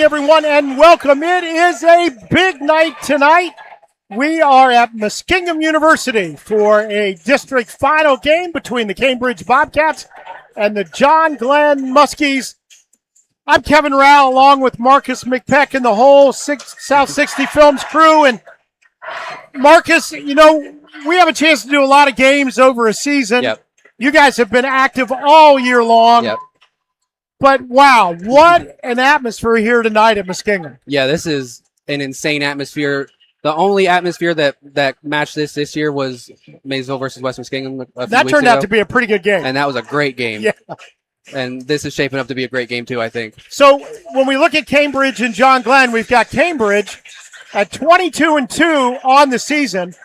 Everyone, and welcome. It is a big night tonight. We are at Muskingum University for a district final game between the Cambridge Bobcats and the John Glenn Muskies. I'm Kevin Rao along with Marcus McPeck and the whole South 60 Films crew. And Marcus, you know, we have a chance to do a lot of games over a season. Yep. You guys have been active all year long. Yep. But wow, what an atmosphere here tonight at Muskingum. Yeah, this is an insane atmosphere. The only atmosphere that matched this year was Maysville versus West Muskingum. That turned out to be a pretty good game. And that was a great game. Yeah. And this is shaping up to be a great game too, I think. So when we look at Cambridge and John Glenn, we've got Cambridge at 22-2 on the season.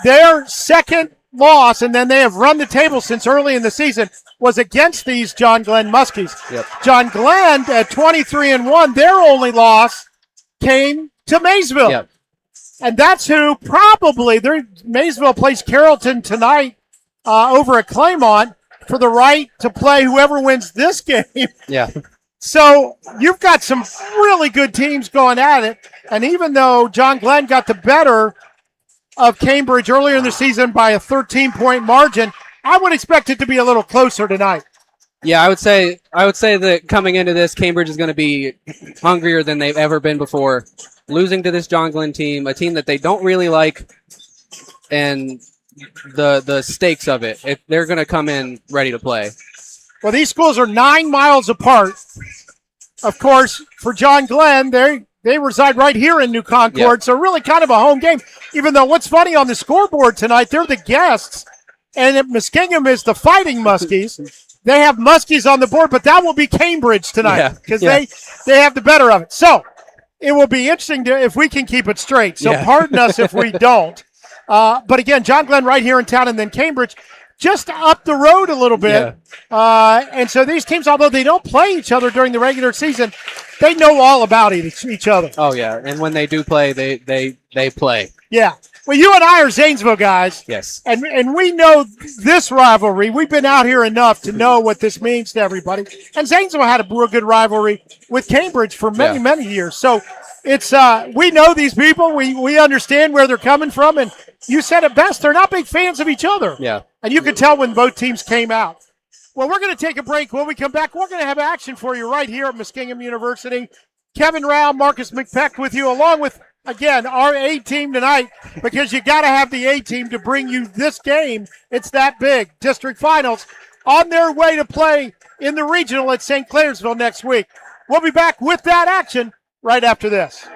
Their second loss, and then they have run the table since early in the season, was against these John Glenn Muskies. Yep. John Glenn at 23-1, their only loss came to Maysville. Yep. And that's who probably, Maysville plays Carrollton tonight over at Claymont for the right to play whoever wins this game. Yeah. So you've got some really good teams going at it. And even though John Glenn got the better of Cambridge earlier in the season by a 13-point margin, I would expect it to be a little closer tonight. Yeah, I would say that coming into this, Cambridge is going to be hungrier than they've ever been before. Losing to this John Glenn team, a team that they don't really like, and the stakes of it, if they're going to come in ready to play. Well, these schools are 9 miles apart. Of course, for John Glenn, they reside right here in New Concord, so really kind of a home game. Even though what's funny on the scoreboard tonight, they're the guests, and Muskingum is the Fighting Muskies. They have Muskies on the board, but that will be Cambridge tonight because they have the better of it. So it will be interesting if we can keep it straight. So pardon us if we don't. But again, John Glenn right here in town, and then Cambridge just up the road a little bit. Yeah. And so these teams, although they don't play each other during the regular season, they know all about each other. Oh, yeah. And when they do play, they play. Yeah. Well, you and I are Zanesville guys. Yes. And we know this rivalry. We've been out here enough to know what this means to everybody. And Zanesville had a real good rivalry with Cambridge for many, many years. So it's we know these people. We understand where they're coming from. And you said it best. They're not big fans of each other. Yeah. And you could tell when both teams came out. Well, we're going to take a break. When we come back, we're going to have action for you right here at Muskingum University. Kevin Rao, Marcus McPeck with you, along with, again, our A-team tonight, because you got to have the A-team to bring you this game. It's that big. District Finals on their way to play in the regional at St. Clairsville next week. We'll be back with that action right after this.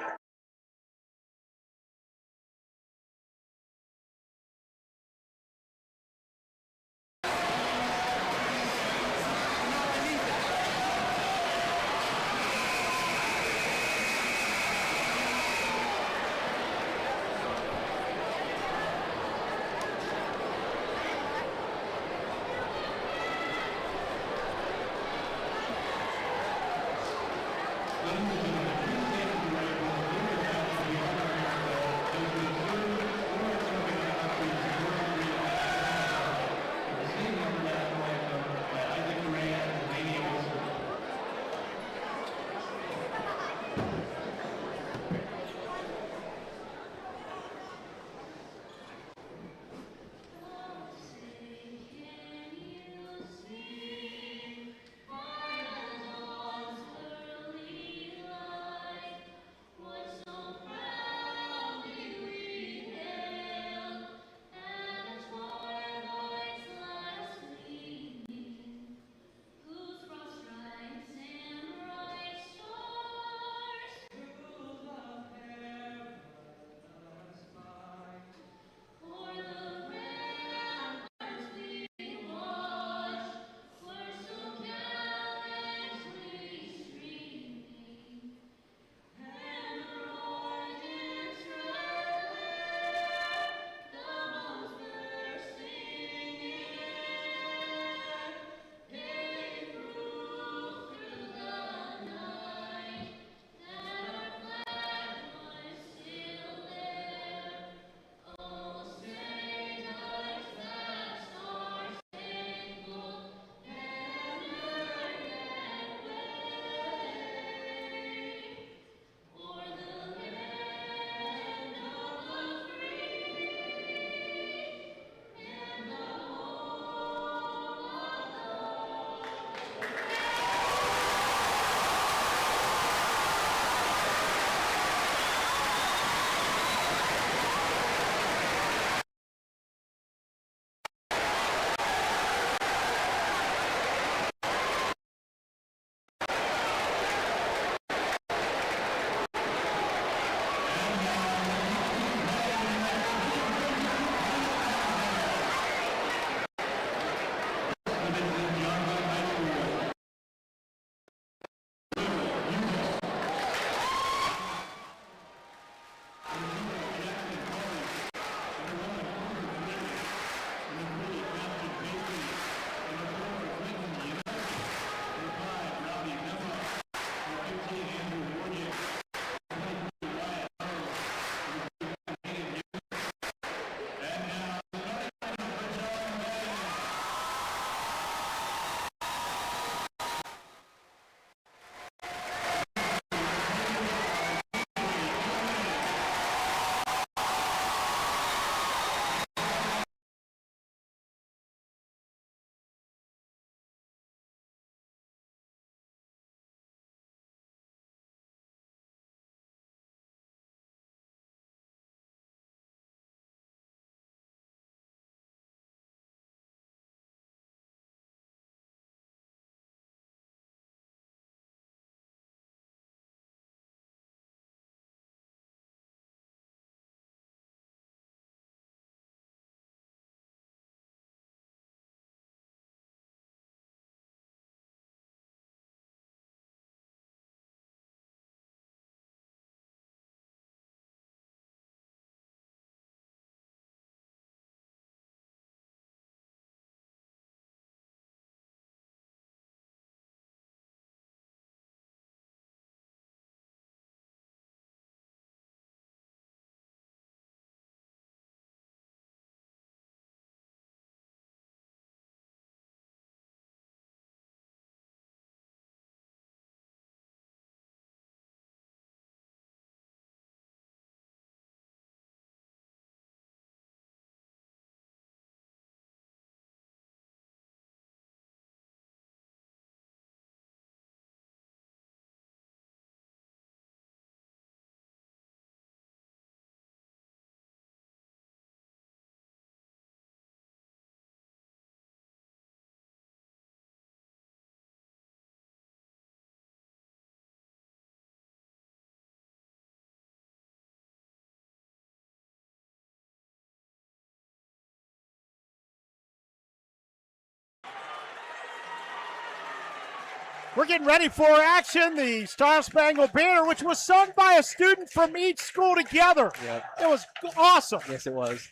We're getting ready for action. The Star Spangled Banner, which was sung by a student from each school together. Yep. It was awesome. Yes, it was.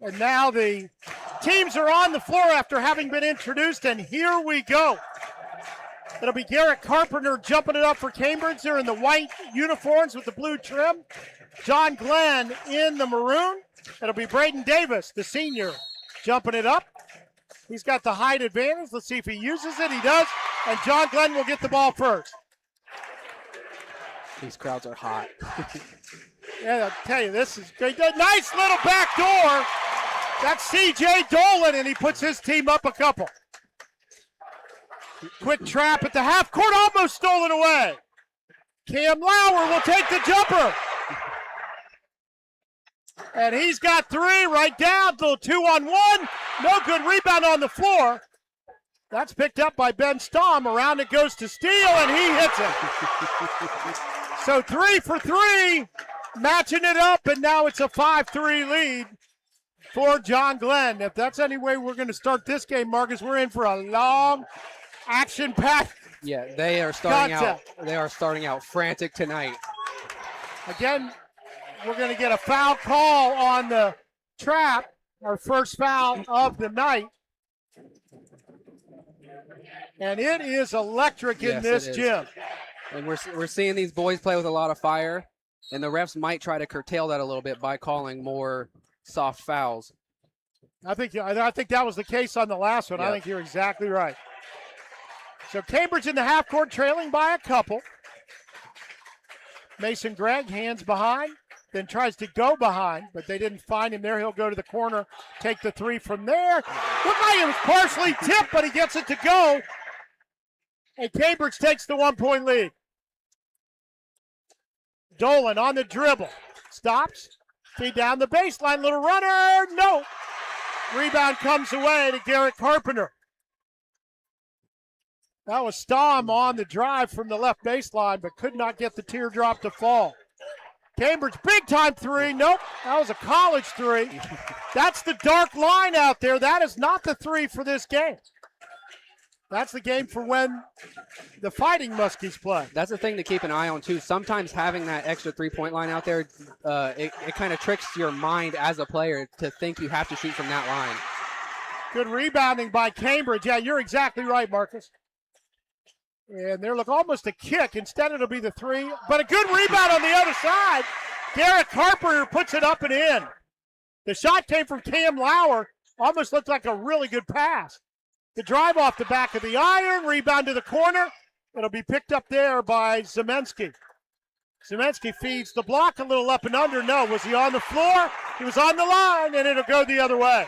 And now the teams are on the floor after having been introduced, and here we go. It'll be Garrett Carpenter jumping it up for Cambridge. They're in the white uniforms with the blue trim. John Glenn in the maroon. It'll be Braden Davis, the senior, jumping it up. He's got the height advantage. Let's see if he uses it. He does. And John Glenn will get the ball first. These crowds are hot. Yeah, I'll tell you, this is great. Nice little back door. That's C.J. Dolan, and he puts his team up a couple. Quick trap at the half court, almost stolen away. Cam Lauer will take the jumper. And he's got three right down, little 2-on-1. No good rebound on the floor. That's picked up by Ben Stamm. Around it goes to Steele, and he hits it. So 3 for 3, matching it up, and now it's a 5-3 lead for John Glenn. If that's any way we're going to start this game, Marcus, we're in for a long, action-packed. Yeah, they are starting out. They are starting out frantic tonight. Again, we're going to get a foul call on the trap, our first foul of the night. And it is electric in this gym. And we're seeing these boys play with a lot of fire, and the refs might try to curtail that a little bit by calling more soft fouls. I think that was the case on the last one. Yep. I think you're exactly right. So Cambridge in the half court trailing by a couple. Mason Gregg hands behind, then tries to go behind, but they didn't find him there. He'll go to the corner, take the three from there. Looked like it was partially tipped, but he gets it to go. And Cambridge takes the 1-point lead. Dolan on the dribble. Stops. Feed down the baseline. Little runner. No. Rebound comes away to Garrett Carpenter. That was Stamm on the drive from the left baseline, but could not get the teardrop to fall. Cambridge, big-time three. Nope, that was a college three. That's the dark line out there. That is not the three for this game. That's the game for when the Fighting Muskies play. That's the thing to keep an eye on, too. Sometimes having that extra three-point line out there, it kind of tricks your mind as a player to think you have to shoot from that line. Good rebounding by Cambridge. Yeah, you're exactly right, Marcus. And there look almost a kick. Instead, it'll be the three. But a good rebound on the other side. Garrett Carpenter puts it up and in. The shot came from Cam Lauer. Almost looked like a really good pass. The drive off the back of the iron. Rebound to the corner. It'll be picked up there by Zemensky. Zemensky feeds the block a little up and under. No, was he on the floor? He was on the line, and it'll go the other way.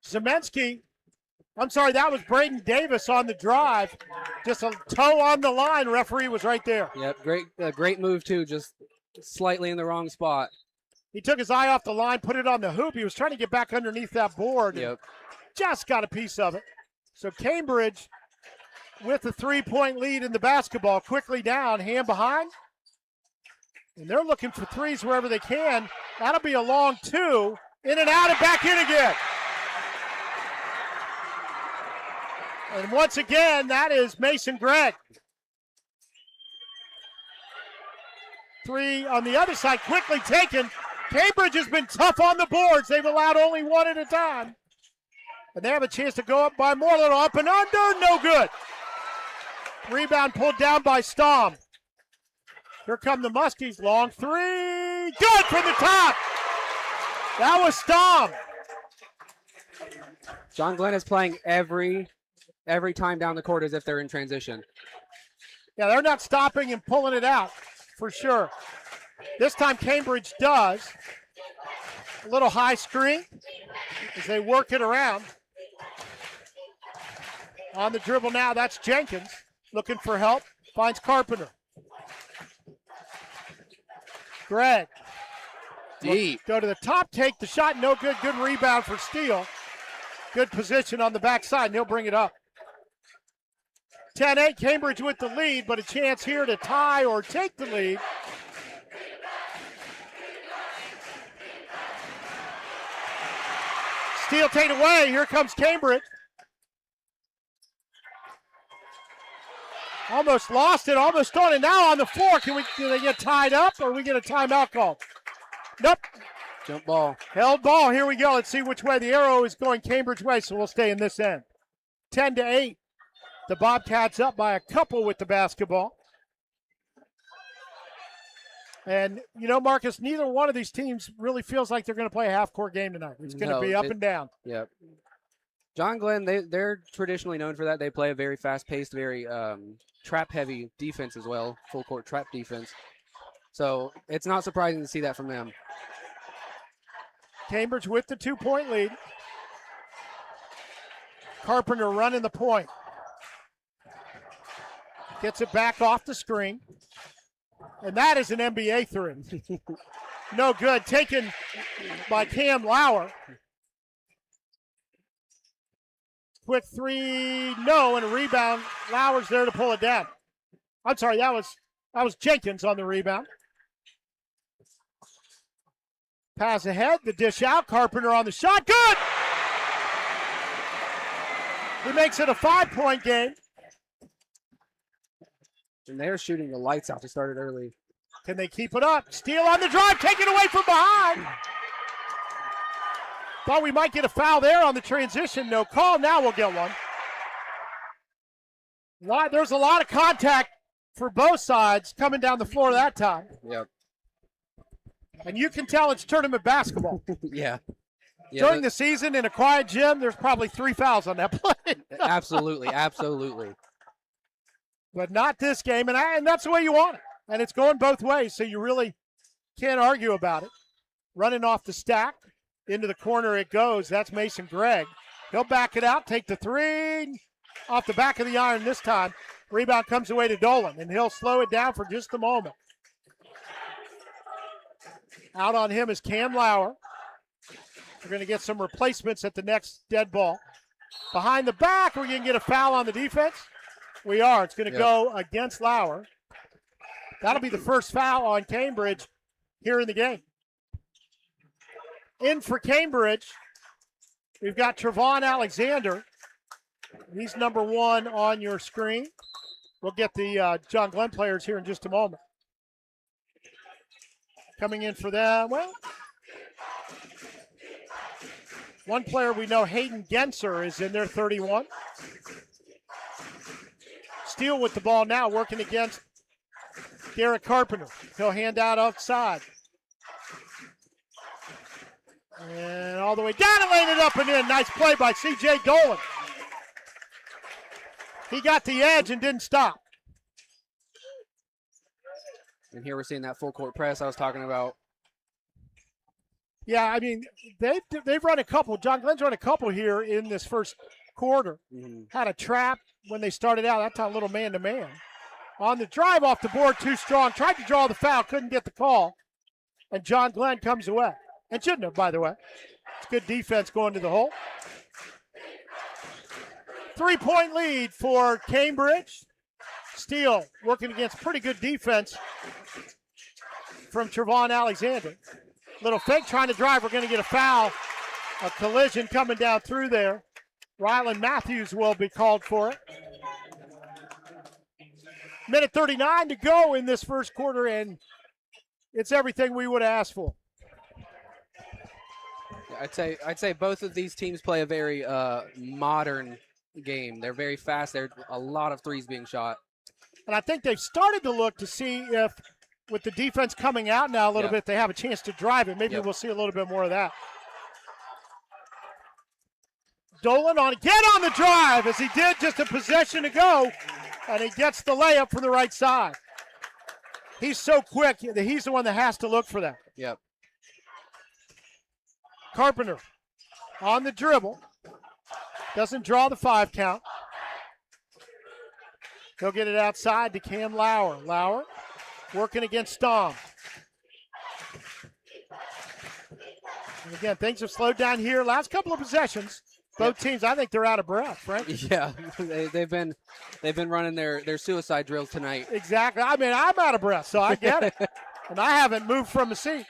Zemensky. I'm sorry, that was Braden Davis on the drive. Just a toe on the line. Referee was right there. Yep, great move, too, just slightly in the wrong spot. He took his eye off the line, put it on the hoop. He was trying to get back underneath that board. Yep. Just got a piece of it. So Cambridge with a 3-point lead in the basketball. Quickly down, hand behind. And they're looking for threes wherever they can. That'll be a long two. In and out and back in again. And once again, that is Mason Gregg. Three on the other side, quickly taken. Cambridge has been tough on the boards. They've allowed only one at a time. And they have a chance to go up by more. Little up and under, no good. Rebound pulled down by Stamm. Here come the Muskies, long three. Good from the top. That was Stamm. John Glenn is playing every time down the court as if they're in transition. Yeah, they're not stopping and pulling it out, for sure. This time Cambridge does. A little high screen as they work it around. On the dribble now, that's Jenkins. Looking for help. Finds Carpenter. Gregg. Deep. Go to the top, take the shot. No good. Good rebound for Steele. Good position on the backside, and he'll bring it up. 10-8, Cambridge with the lead, but a chance here to tie or take the lead. Steele taken away. Here comes Cambridge. Almost lost it, almost on it. Now on the floor. Do they get tied up or we get a timeout call? Nope. Jump ball. Held ball. Here we go. Let's see which way the arrow is going Cambridge way, so we'll stay in this end. 10-8. The Bobcats up by a couple with the basketball. And, Marcus, neither one of these teams really feels like they're going to play a half-court game tonight. It's going to be up and down. Yep. John Glenn, they're traditionally known for that. They play a very fast-paced, very trap-heavy defense as well, full-court trap defense. So it's not surprising to see that from them. Cambridge with the 2-point lead. Carpenter running the point. Gets it back off the screen. And that is an NBA three. No good. Taken by Cam Lauer. Quick three, no, and a rebound. Lauer's there to pull it down. I'm sorry, that was Jenkins on the rebound. Pass ahead, the dish out. Carpenter on the shot. Good! He makes it a 5-point game. And they're shooting the lights out to start it early. Can they keep it up? Steele on the drive, taken away from behind. Thought we might get a foul there on the transition. No call. Now we'll get one. There's a lot of contact for both sides coming down the floor that time. Yep. And you can tell it's tournament basketball. Yeah. During the season in a quiet gym, there's probably 3 fouls on that play. Absolutely, absolutely. But not this game, and that's the way you want it. And it's going both ways, so you really can't argue about it. Running off the stack. Into the corner it goes. That's Mason Gregg. He'll back it out, take the three. Off the back of the iron this time. Rebound comes away to Dolan, and he'll slow it down for just a moment. Out on him is Cam Lauer. We're going to get some replacements at the next dead ball. Behind the back, we're going to get a foul on the defense. We are. It's going to go against Lauer. That'll be the first foul on Cambridge here in the game. In for Cambridge, we've got Trevon Alexander. He's number 1 on your screen. We'll get the John Glenn players here in just a moment. Coming in for them, one player we know, Hayden Genser, is in there, 31. Steele with the ball now, working against Garrett Carpenter. He'll hand out outside. And all the way down and laid it up and in. Nice play by C.J. Dolan. He got the edge and didn't stop. And here we're seeing that full court press I was talking about. Yeah, I mean, they've run a couple. John Glenn's run a couple here in this first quarter. Mm-hmm. Had a trap when they started out. That time a little man-to-man. On the drive off the board, too strong. Tried to draw the foul, couldn't get the call. And John Glenn comes away. And shouldn't have, by the way. It's good defense going to the hole. 3-point lead for Cambridge. Steele working against pretty good defense from Trevon Alexander. Little fake trying to drive. We're going to get a foul. A collision coming down through there. Rylan Matthews will be called for it. Minute 39 to go in this first quarter, and it's everything we would have asked for. I'd say both of these teams play a very modern game. They're very fast. There's a lot of threes being shot. And I think they've started to look to see if, with the defense coming out now a little bit, they have a chance to drive it. Maybe we'll see a little bit more of that. Dolan again on the drive, as he did just a possession ago, and he gets the layup from the right side. He's so quick that he's the one that has to look for that. Yep. Carpenter on the dribble. Doesn't draw the 5 count. He'll get it outside to Cam Lauer. Lauer working against Stom. And again, things have slowed down here. Last couple of possessions, both teams, I think they're out of breath, Frank. Yeah, they've been running their suicide drills tonight. Exactly. I mean, I'm out of breath, so I get it. And I haven't moved from a seat.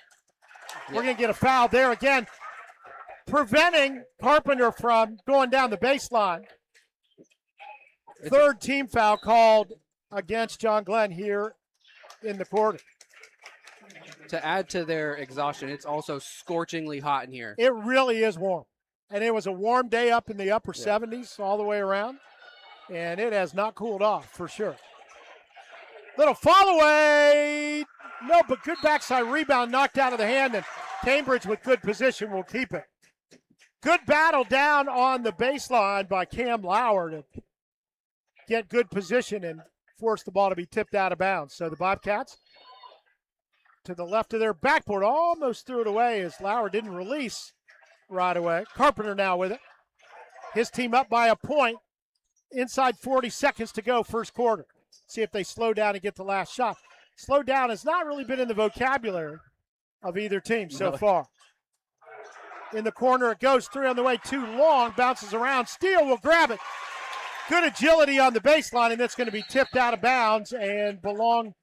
We're going to get a foul there again, preventing Carpenter from going down the baseline. Third team foul called against John Glenn here in the quarter. To add to their exhaustion, it's also scorchingly hot in here. It really is warm. And it was a warm day up in the upper 70s all the way around. And it has not cooled off for sure. Little fall away. No, but good backside rebound knocked out of the hand. And Cambridge with good position will keep it. Good battle down on the baseline by Cam Lauer to get good position and force the ball to be tipped out of bounds. So the Bobcats to the left of their backboard almost threw it away as Lauer didn't release right away. Carpenter now with it. His team up by a point. Inside 40 seconds to go first quarter. See if they slow down and get the last shot. Slow down has not really been in the vocabulary of either team so far. In the corner it goes. 3 on the way. Too long. Bounces around. Steele will grab it. Good agility on the baseline, and it's going to be tipped out of bounds and belong,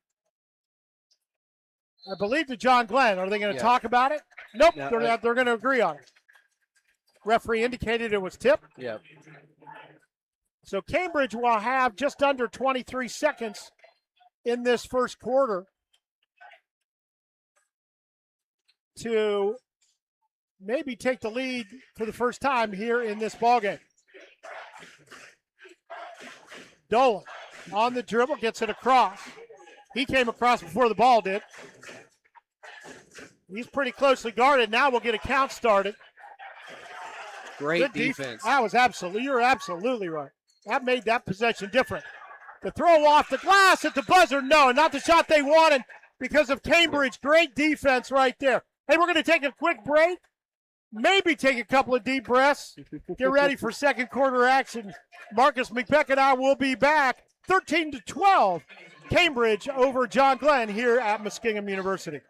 I believe, to John Glenn. Are they going to talk about it? Nope. No, they're going to agree on it. Referee indicated it was tipped. Yep. So Cambridge will have just under 23 seconds in this first quarter to maybe take the lead for the first time here in this ballgame. Dolan on the dribble, gets it across. He came across before the ball did. He's pretty closely guarded. Now we'll get a count started. Great defense. That was you're absolutely right. That made that possession different. The throw off the glass at the buzzer, no, not the shot they wanted because of Cambridge. Great defense right there. Hey, we're going to take a quick break. Maybe take a couple of deep breaths. Get ready for second quarter action. Marcus McPeck and I will be back. 13-12, Cambridge over John Glenn here at Muskingum University.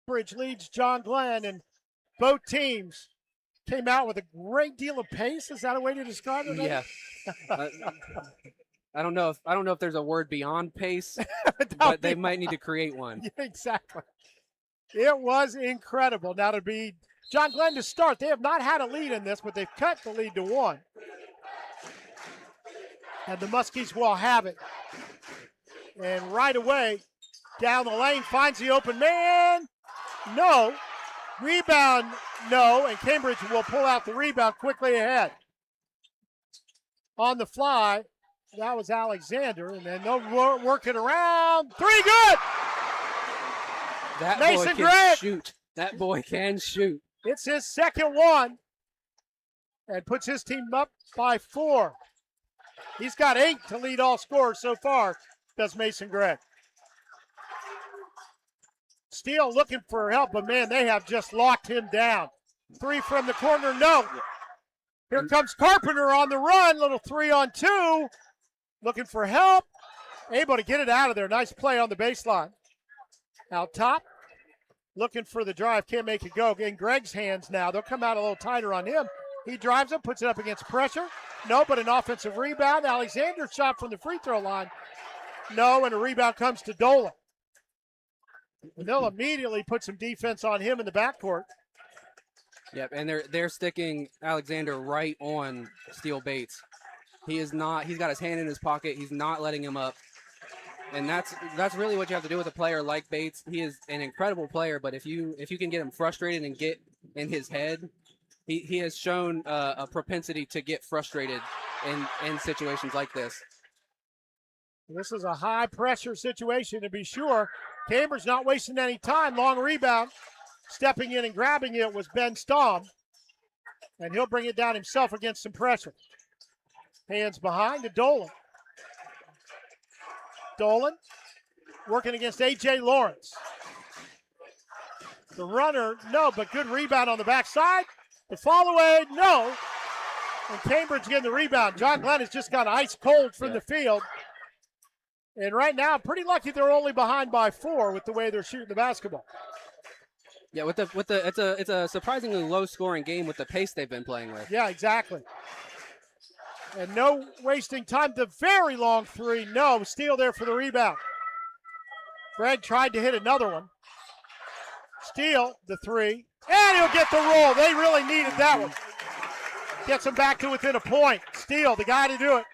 Cambridge leads John Glenn, and both teams came out with a great deal of pace. Is that a way to describe it? Yeah. I don't know if there's a word beyond pace, but they might need to create one. Yeah, exactly. It was incredible. Now to be John Glenn to start. They have not had a lead in this, but they've cut the lead to 1. And the Muskies will have it. And right away, down the lane, finds the open man. No. Rebound, no. And Cambridge will pull out the rebound quickly ahead. On the fly, that was Alexander. And then they'll work it around. 3 good. That Mason boy can Gregg. shoot. That boy can shoot. It's his second one. And puts his team up by 4. He's got 8 to lead all scorers so far, does Mason Gregg. Steele looking for help, but man, they have just locked him down. 3 from the corner, no. Here comes Carpenter on the run, little 3-on-2. Looking for help. Able to get it out of there. Nice play on the baseline. Out top. Looking for the drive, can't make it go. In Gregg's hands now. They'll come out a little tighter on him. He drives it, puts it up against pressure. No, but an offensive rebound. Alexander shot from the free throw line. No, and a rebound comes to Dolan. And they'll immediately put some defense on him in the backcourt. Yep, and they're sticking Alexander right on Steele Bates. He's got his hand in his pocket. He's not letting him up. And that's really what you have to do with a player like Bates. He is an incredible player, but if you can get him frustrated and get in his head, he has shown a propensity to get frustrated in situations like this. This is a high-pressure situation to be sure. Cambridge not wasting any time. Long rebound. Stepping in and grabbing it was Ben Staub. And he'll bring it down himself against some pressure. Hands behind to Dolan. Dolan working against A.J. Lawrence. The runner, no, but good rebound on the backside. The follow away, no. And Cambridge getting the rebound. John Glenn has just got ice cold from the field. And right now, pretty lucky they're only behind by 4 with the way they're shooting the basketball. Yeah, it's a surprisingly low scoring game with the pace they've been playing with. Yeah, exactly. And no wasting time. The very long three, no. Steele there for the rebound. Greg tried to hit another one. Steele, the three. And he'll get the roll. They really needed that one. Gets them back to within a point. Steele, the guy to do it.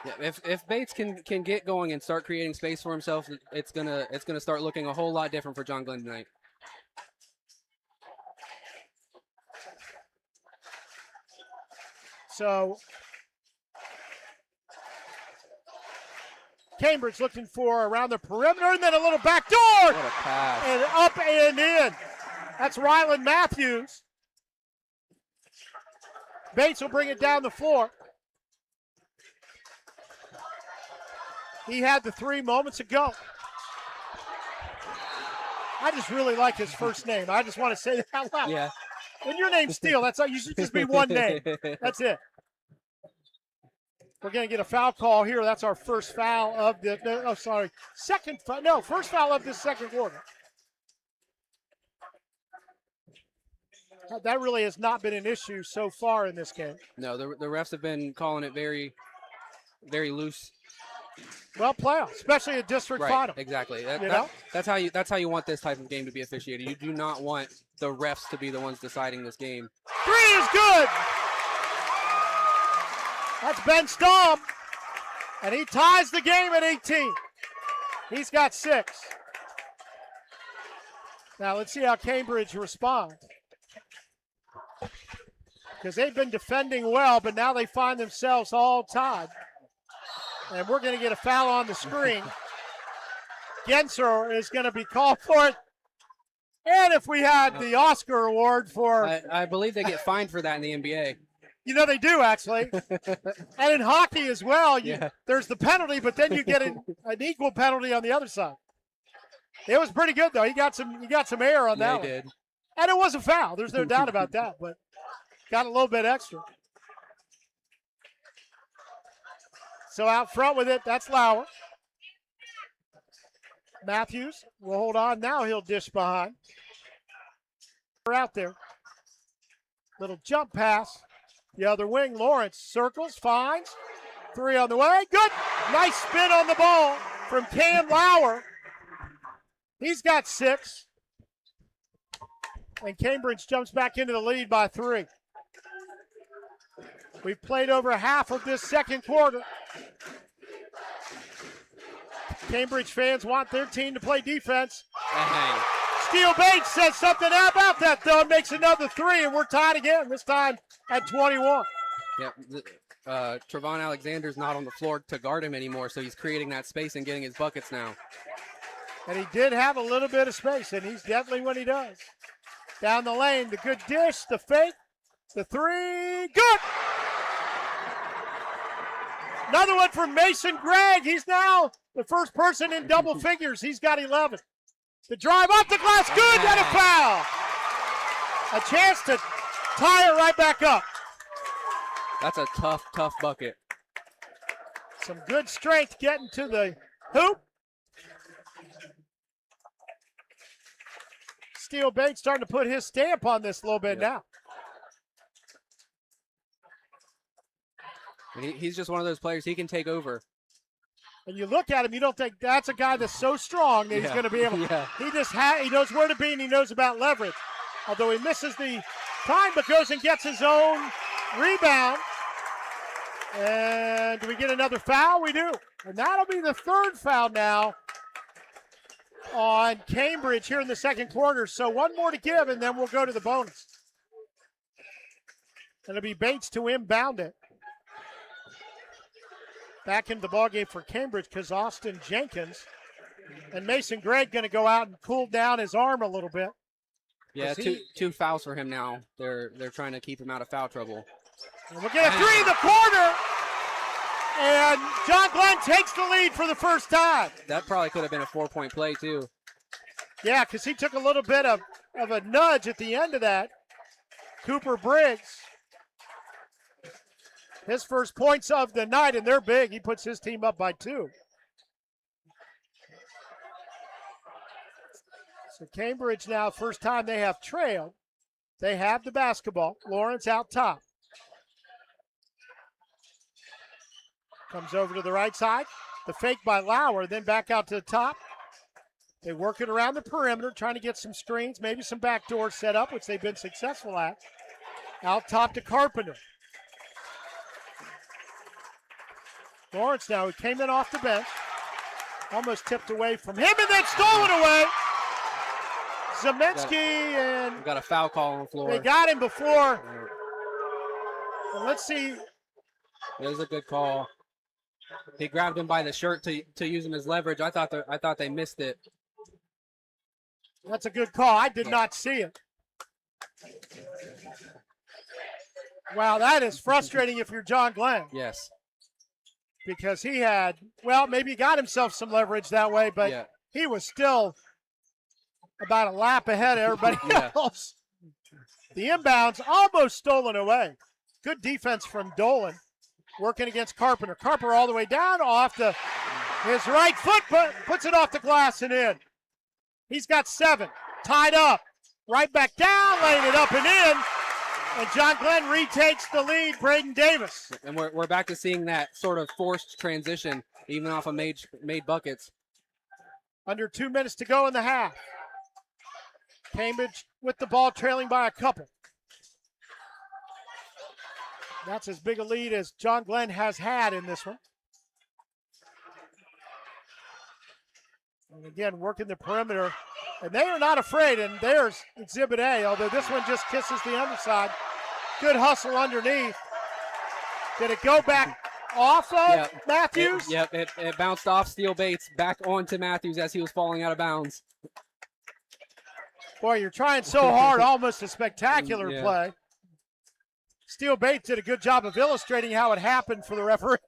Yeah, if Bates can get going and start creating space for himself, it's gonna start looking a whole lot different for John Glenn tonight. So Cambridge looking for around the perimeter, and then a little back door. What a pass. And up and in. That's Ryland Matthews. Bates will bring it down the floor. He had the three moments ago. I just really like his first name. I just want to say that out loud. Yeah. When your name's Steele, that's all. You should just be one name. That's it. We're going to get a foul call here. That's our first foul of the. Oh, sorry. First foul of this second quarter. That really has not been an issue so far in this game. No, the refs have been calling it very, very loose. Well, playoffs, especially a district final. Exactly. That's how you want this type of game to be officiated. You do not want the refs to be the ones deciding this game. Three is good. That's Ben Staub, and he ties the game at 18. He's got 6. Now let's see how Cambridge responds, because they've been defending well, but now they find themselves all tied. And we're going to get a foul on the screen. Genser is going to be called for it. And if we had the Oscar award for... I believe they get fined for that in the NBA. You know, they do, actually. And in hockey as well, there's the penalty, but then you get an equal penalty on the other side. It was pretty good, though. He got some air on that one. He did. And it was a foul. There's no doubt about that, but got a little bit extra. So out front with it, that's Lauer. Matthews will hold on. Now he'll dish behind. We're out there. Little jump pass. The other wing, Lawrence circles, finds. 3 on the way. Good. Nice spin on the ball from Cam Lauer. He's got 6. And Cambridge jumps back into the lead by 3. We've played over half of this second quarter. Cambridge fans want their team to play defense. Steele Bates says something about that, though, and makes another 3, and we're tied again, this time at 21. Yep. Trevon Alexander's not on the floor to guard him anymore, so he's creating that space and getting his buckets now. And he did have a little bit of space, and he's definitely what he does. Down the lane, the good dish, the fake, the 3, good! Another one from Mason Gregg. He's now the first person in double figures. He's got 11. The drive off the glass, good, and a foul. A chance to tie it right back up. That's a tough bucket. Some good strength getting to the hoop. Steele Bates starting to put his stamp on this a little bit now. And he's just one of those players. He can take over. And you look at him, you don't think that's a guy that's so strong that he's going to be able. He knows where to be, and he knows about leverage. Although he misses the time, but goes and gets his own rebound. And do we get another foul? We do. And that'll be the 3rd foul now on Cambridge here in the second quarter. So 1 more to give, and then we'll go to the bonus. It'll be Bates to inbound it. Back into the ballgame for Cambridge because Austin Jenkins and Mason Gregg going to go out and cool down his arm a little bit. Yeah, two fouls for him now. They're trying to keep him out of foul trouble. And we'll get a three in the corner. And John Glenn takes the lead for the first time. That probably could have been a 4-point play, too. Yeah, because he took a little bit of a nudge at the end of that. Cooper Briggs. His first points of the night, and they're big. He puts his team up by 2. So Cambridge now, first time they have trailed. They have the basketball. Lawrence out top. Comes over to the right side. The fake by Lauer, then back out to the top. They work it around the perimeter, trying to get some screens, maybe some backdoors set up, which they've been successful at. Out top to Carpenter. Lawrence now, he came in off the bench. Almost tipped away from him and then stolen away. Zemensky and... Got a foul call on the floor. They got him before. And let's see. It was a good call. He grabbed him by the shirt to use him as leverage. I thought they missed it. That's a good call. I did not see it. Wow, that is frustrating if you're John Glenn. Yes. Because he had, well, maybe he got himself some leverage that way, but he was still about a lap ahead of everybody else. The inbounds almost stolen away. Good defense from Dolan. Working against Carpenter. Carpenter all the way down off to his right foot, but puts it off the glass and in. He's got 7. Tied up. Right back down, laying it up and in. And John Glenn retakes the lead, Braden Davis. And we're back to seeing that sort of forced transition, even off of made buckets. Under 2 minutes to go in the half. Cambridge with the ball trailing by a couple. That's as big a lead as John Glenn has had in this one. And again, working the perimeter. And they are not afraid, and there's Exhibit A, although this one just kisses the underside. Good hustle underneath. Did it go back off of Matthews? It bounced off Steele Bates back onto Matthews as he was falling out of bounds. Boy, you're trying so hard, almost a spectacular play. Steele Bates did a good job of illustrating how it happened for the referee.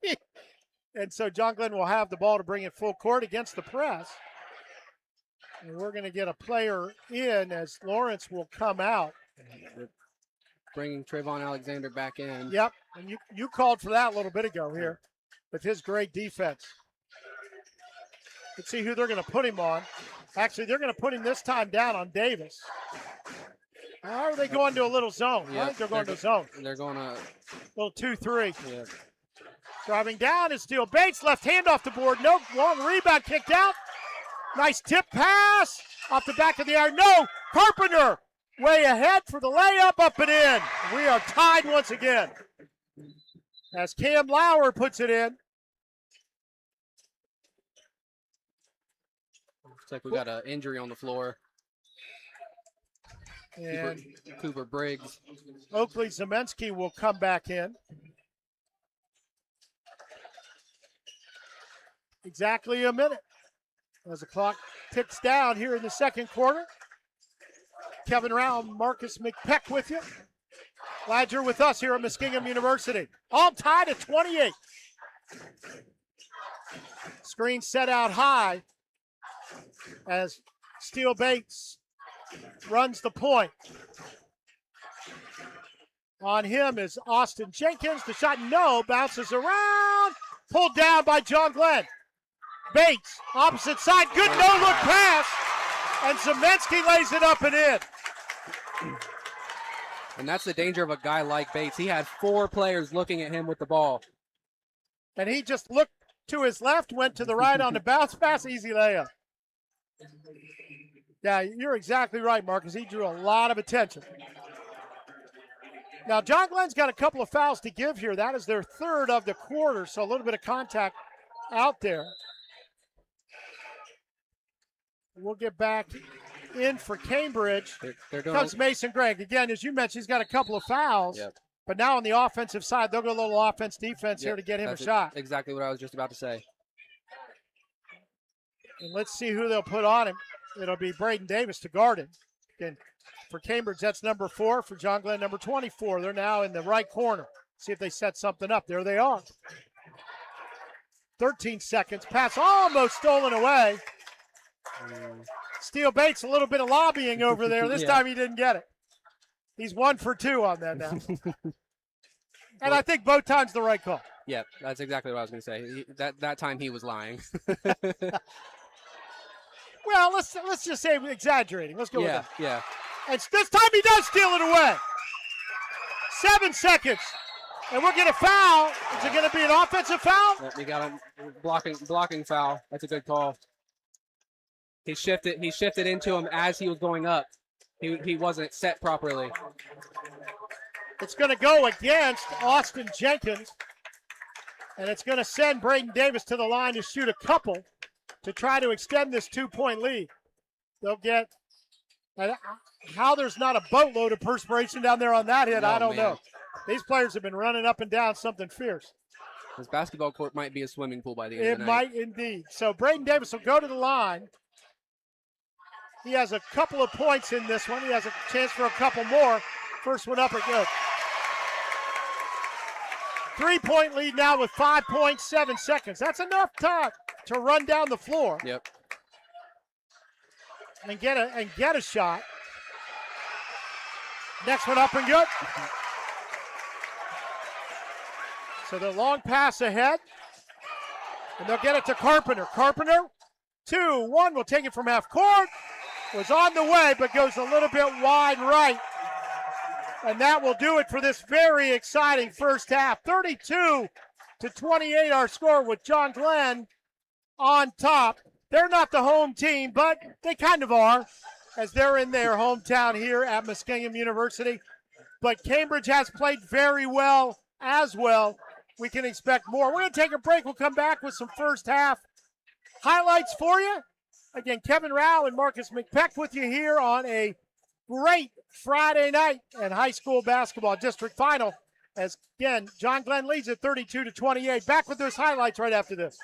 And so John Glenn will have the ball to bring it full court against the press. And we're going to get a player in as Lawrence will come out. Bringing Trayvon Alexander back in. Yep, and you called for that a little bit ago here with his great defense. Let's see who they're going to put him on. Actually, they're going to put him this time down on Davis. Or are they going to a little zone? I think they're going to zone. They're going to... Little 2-3. Yeah. Driving down is Steele Bates. Left hand off the board. No, long rebound kicked out. Nice tip pass off the back of the iron. No, Carpenter way ahead for the layup, up and in. We are tied once again as Cam Lauer puts it in. Looks like we got an injury on the floor. And Cooper Briggs. Oakley Zemensky will come back in. Exactly a minute as the clock ticks down here in the second quarter. Kevin Rao, Marcus McPeck with you. Glad you're with us here at Muskingum University. All tied at 28. Screen set out high as Steele Bates runs the point. On him is Austin Jenkins. The shot, no, bounces around. Pulled down by John Glenn. Bates, opposite side, good no-look pass. And Zemensky lays it up and in. And that's the danger of a guy like Bates. He had 4 players looking at him with the ball. And he just looked to his left, went to the right on the bounce pass, easy layup. Yeah, you're exactly right, Marcus. He drew a lot of attention. Now, John Glenn's got a couple of fouls to give here. That is their third of the quarter, so a little bit of contact out there. We'll get back in for Cambridge. They're doing comes Mason Gregg. Again, as you mentioned, he's got a couple of fouls. Yep. But now on the offensive side, they'll go a little offense-defense here to get him a shot. Exactly what I was just about to say. And let's see who they'll put on him. It'll be Braden Davis to guard him. Again, For Cambridge, that's number 4. For John Glenn, number 24. They're now in the right corner. See if they set something up. There they are. 13 seconds. Pass almost stolen away. Steele Bates, a little bit of lobbying over there. This time he didn't get it. He's 1 for 2 on that now. And I think both times the right call. Yeah, that's exactly what I was going to say. That time he was lying. Well, let's just say exaggerating. Let's go with that. Yeah. And this time he does steal it away. 7 seconds. And we'll get a foul. Is it going to be an offensive foul? Yeah, we got a blocking foul. That's a good call. He shifted into him as he was going up. He wasn't set properly. It's going to go against Austin Jenkins. And it's going to send Braden Davis to the line to shoot a couple to try to extend this 2-point lead. They'll get how there's not a boatload of perspiration down there on that hit, I don't know. These players have been running up and down something fierce. This basketball court might be a swimming pool by the end of the It night. might indeed. So Braden Davis will go to the line. He has a couple of points in this one. He has a chance for a couple more. First one up and good. 3-point lead now with 5.7 seconds. That's enough time to run down the floor. Yep. And get a shot. Next one up and good. So the long pass ahead. And they'll get it to Carpenter. Carpenter, 2-1. Will take it from half court. Was on the way, but goes a little bit wide right. And that will do it for this very exciting first half. 32-28 our score with John Glenn on top. They're not the home team, but they kind of are, as they're in their hometown here at Muskingum University. But Cambridge has played very well as well. We can expect more. We're going to take a break. We'll come back with some first half highlights for you. Again, Kevin Rao and Marcus McPeck with you here on a great Friday night and high school basketball district final. As, again, John Glenn leads at 32-28. Back with those highlights right after this.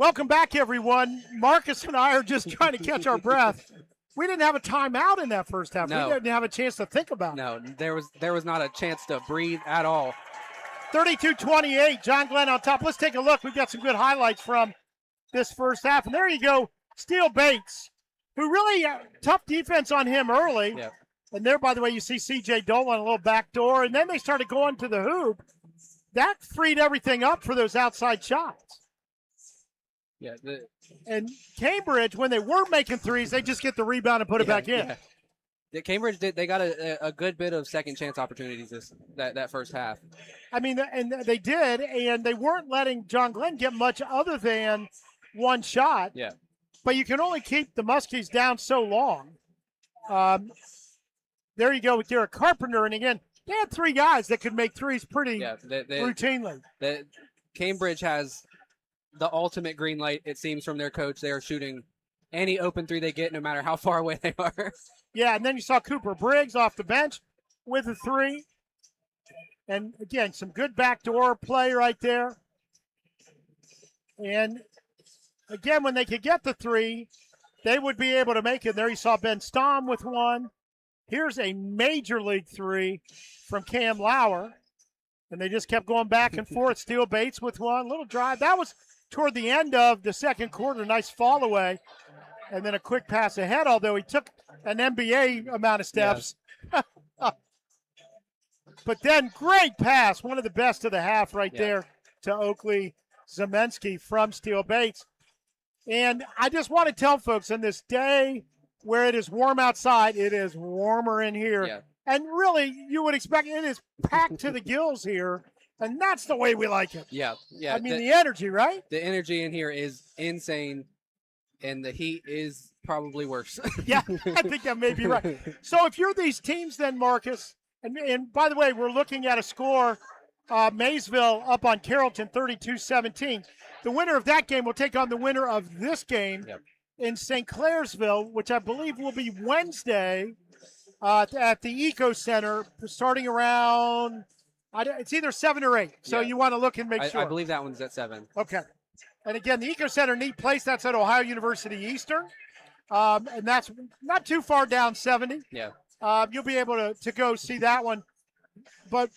Welcome back, everyone. Marcus and I are just trying to catch our breath. We didn't have a timeout in that first half. No. We didn't have a chance to think about it. No, there was not a chance to breathe at all. 32-28, John Glenn on top. Let's take a look. We've got some good highlights from this first half. And there you go, Steele Bates, who really tough defense on him early. Yeah. And there, by the way, you see C.J. Dolan, a little back door. And then they started going to the hoop. That freed everything up for those outside shots. Yeah. And Cambridge, when they were making threes, they just get the rebound and put it back in. Yeah. Cambridge they got a good bit of second chance opportunities that first half. I mean, and they did, and they weren't letting John Glenn get much other than one shot. Yeah. But you can only keep the Muskies down so long. There you go with Derek Carpenter, and again, they had three guys that could make threes pretty routinely. Cambridge has the ultimate green light, it seems, from their coach. They are shooting any open three they get, no matter how far away they are. Yeah, and then you saw Cooper Briggs off the bench with a three. And, again, some good backdoor play right there. And, again, when they could get the three, they would be able to make it. There you saw Ben Stom with one. Here's a major league three from Cam Lauer. And they just kept going back and forth. Steele Bates with one. Little drive. That was toward the end of the second quarter. Nice fall away. And then a quick pass ahead, although he took an NBA amount of steps. Yeah. But then great pass. One of the best of the half right there to Oakley Zemensky from Steele Bates. And I just want to tell folks, on this day where it is warm outside, it is warmer in here. Yeah. And really, you would expect it is packed to the gills here. And that's the way we like it. Yeah. Yeah. I mean, the energy, right? The energy in here is insane. And the heat is probably worse. Yeah, I think that may be right. So if you're these teams then, Marcus, and by the way, we're looking at a score, Maysville up on Carrollton 32-17. The winner of that game will take on the winner of this game in St. Clairsville, which I believe will be Wednesday at the Eco Center, starting around, it's either 7 or 8. So you want to look and make sure. I believe that one's at 7. Okay. And again, the Eco Center, neat place. That's at Ohio University Eastern. And that's not too far down 70. Yeah. You'll be able to go see that one. But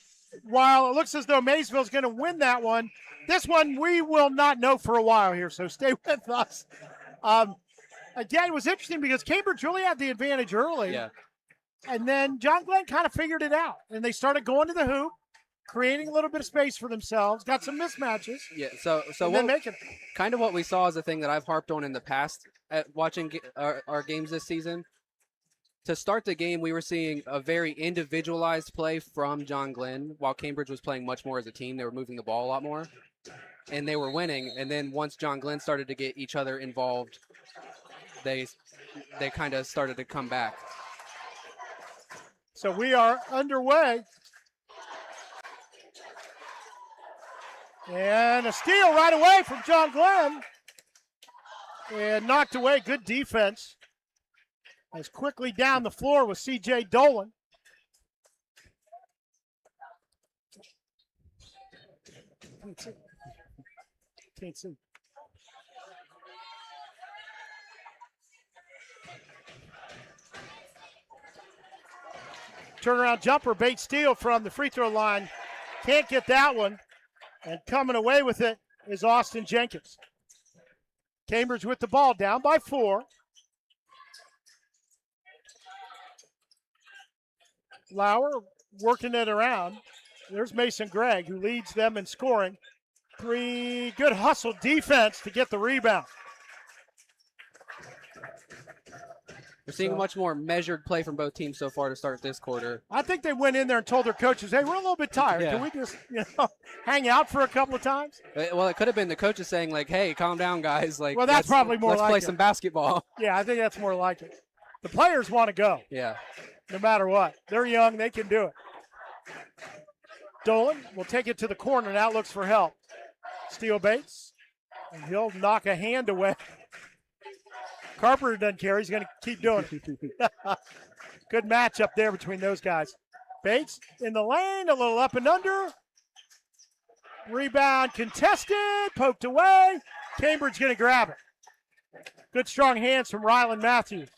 while it looks as though Maysville's going to win that one, this one we will not know for a while here. So stay with us. Again, it was interesting because Cambridge really had the advantage early. Yeah. And then John Glenn kind of figured it out. And they started going to the hoop, creating a little bit of space for themselves, got some mismatches. Yeah, so kind of what we saw is a thing that I've harped on in the past at watching our games this season. To start the game, we were seeing a very individualized play from John Glenn, while Cambridge was playing much more as a team. They were moving the ball a lot more, and they were winning. And then once John Glenn started to get each other involved, they kind of started to come back. So we are underway. And a steal right away from John Glenn. And knocked away. Good defense. As quickly down the floor with C.J. Dolan. Can't see. Turnaround jumper, Bates steal from the free throw line. Can't get that one. And coming away with it is Austin Jenkins. Cambridge with the ball, down by 4. Lauer working it around. There's Mason Gregg, who leads them in scoring. 3, good hustle defense to get the rebound. We're seeing a much more measured play from both teams so far to start this quarter. I think they went in there and told their coaches, hey, we're a little bit tired. Yeah. Can we just hang out for a couple of times? Well, it could have been the coaches saying, like, hey, calm down, guys. Like, well, that's probably more like it. Let's play some basketball. Yeah, I think that's more like it. The players want to go. Yeah. No matter what. They're young. They can do it. Dolan will take it to the corner. Now looks for help. Steele Bates. And he'll knock a hand away. Carpenter doesn't care. He's going to keep doing it. Good matchup there between those guys. Bates in the lane. A little up and under. Rebound contested. Poked away. Cambridge going to grab it. Good strong hands from Ryland Matthews.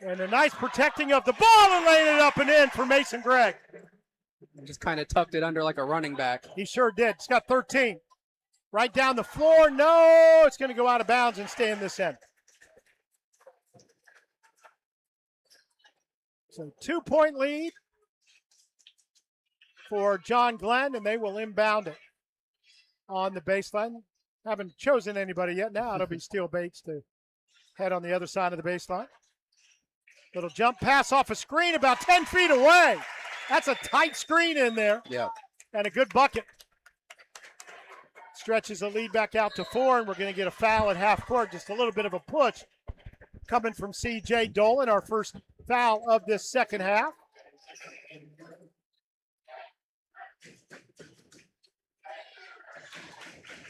And a nice protecting of the ball and laying it up and in for Mason Gregg. Just kind of tucked it under like a running back. He sure did. He's got 13. Right down the floor. No, it's going to go out of bounds and stay in this end. So 2-point lead for John Glenn, and they will inbound it on the baseline. Haven't chosen anybody yet. Now it'll be Steele Bates to head on the other side of the baseline. Little jump pass off a screen about 10 feet away. That's a tight screen in there. Yeah. And a good bucket. Stretches the lead back out to 4, and we're going to get a foul at half court. Just a little bit of a push coming from C.J. Dolan, our first foul of this second half.